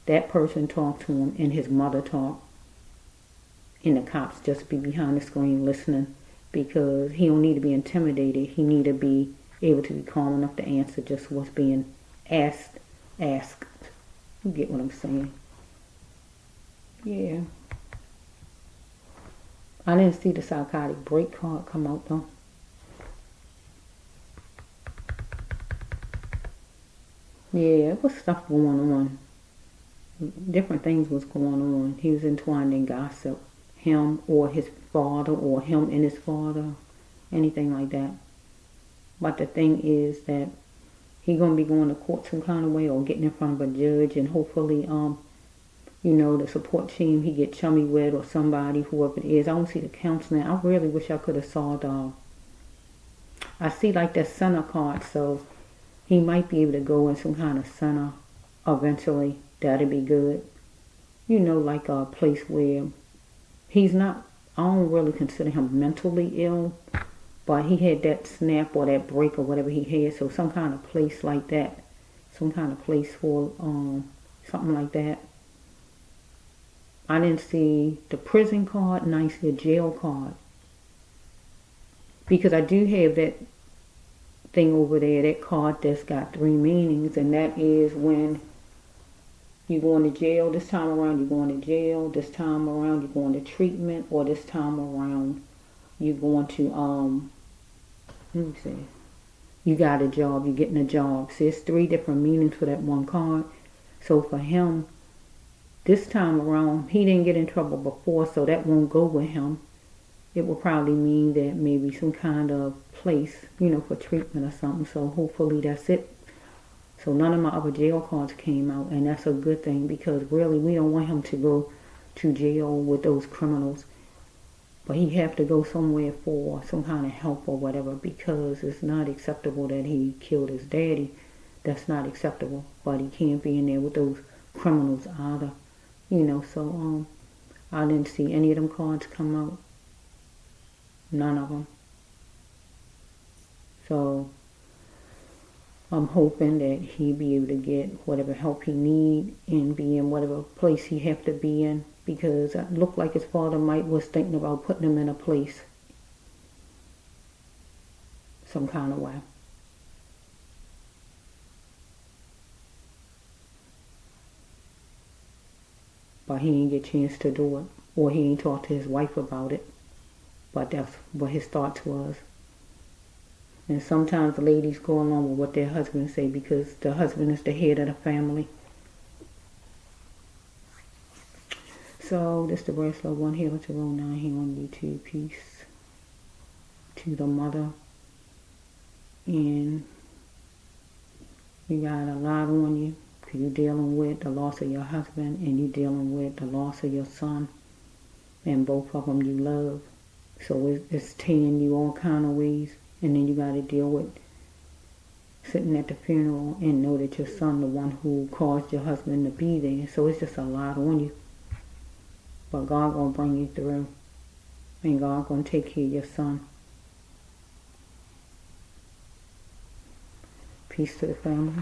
That person talk to him and his mother talk. And the cops just be behind the screen listening, because he don't need to be intimidated. He need to be able to be calm enough to answer just what's being asked. You get what I'm saying? Yeah. I didn't see the psychotic break card come out though. Yeah, it was stuff going on. Different things was going on. He was entwined in gossip. him or his father or him and his father, anything like that. But the thing is that he gonna be going to court some kind of way or getting in front of a judge, and hopefully the support team he get chummy with or somebody, whoever it is. I don't see the counseling. I really wish I could have saw I see like that center card, so he might be able to go in some kind of center eventually. That'd be good. Like a place where he's not, I don't really consider him mentally ill, but he had that snap or that break or whatever he had, so some kind of place like that. Some kind of place for something like that. I didn't see the prison card and I didn't see a jail card. Because I do have that thing over there, that card that's got 3 meanings, and that is when you're going to jail. This time around you're going to jail. This time around you're going to treatment, or this time around you're going to let me see. You got a job, you're getting a job. See, it's 3 different meanings for that one card. So for him, this time around, he didn't get in trouble before, so that won't go with him. It will probably mean that maybe some kind of place, for treatment or something. So hopefully that's it. So none of my other jail cards came out, and that's a good thing, because really we don't want him to go to jail with those criminals. But he have to go somewhere for some kind of help or whatever, because it's not acceptable that he killed his daddy. That's not acceptable. But he can't be in there with those criminals either. So I didn't see any of them cards come out. None of them. So I'm hoping that he be able to get whatever help he need and be in whatever place he have to be in, because it looked like his father was thinking about putting him in a place some kind of way. But he didn't get a chance to do it, or he ain't talked to his wife about it. But that's what his thoughts was. And sometimes the ladies go along with what their husbands say, because the husband is the head of the family. So this the bracelet, 1 healer to roll 9 here on YouTube. Peace to the mother. And you got a lot on you, because you're dealing with the loss of your husband, and you're dealing with the loss of your son, and both of them you love. So it's tearing you all kind of ways. And then you got to deal with sitting at the funeral and know that your son, the one who caused your husband to be there. So it's just a lot on you. But God going to bring you through. And God going to take care of your son. Peace to the family.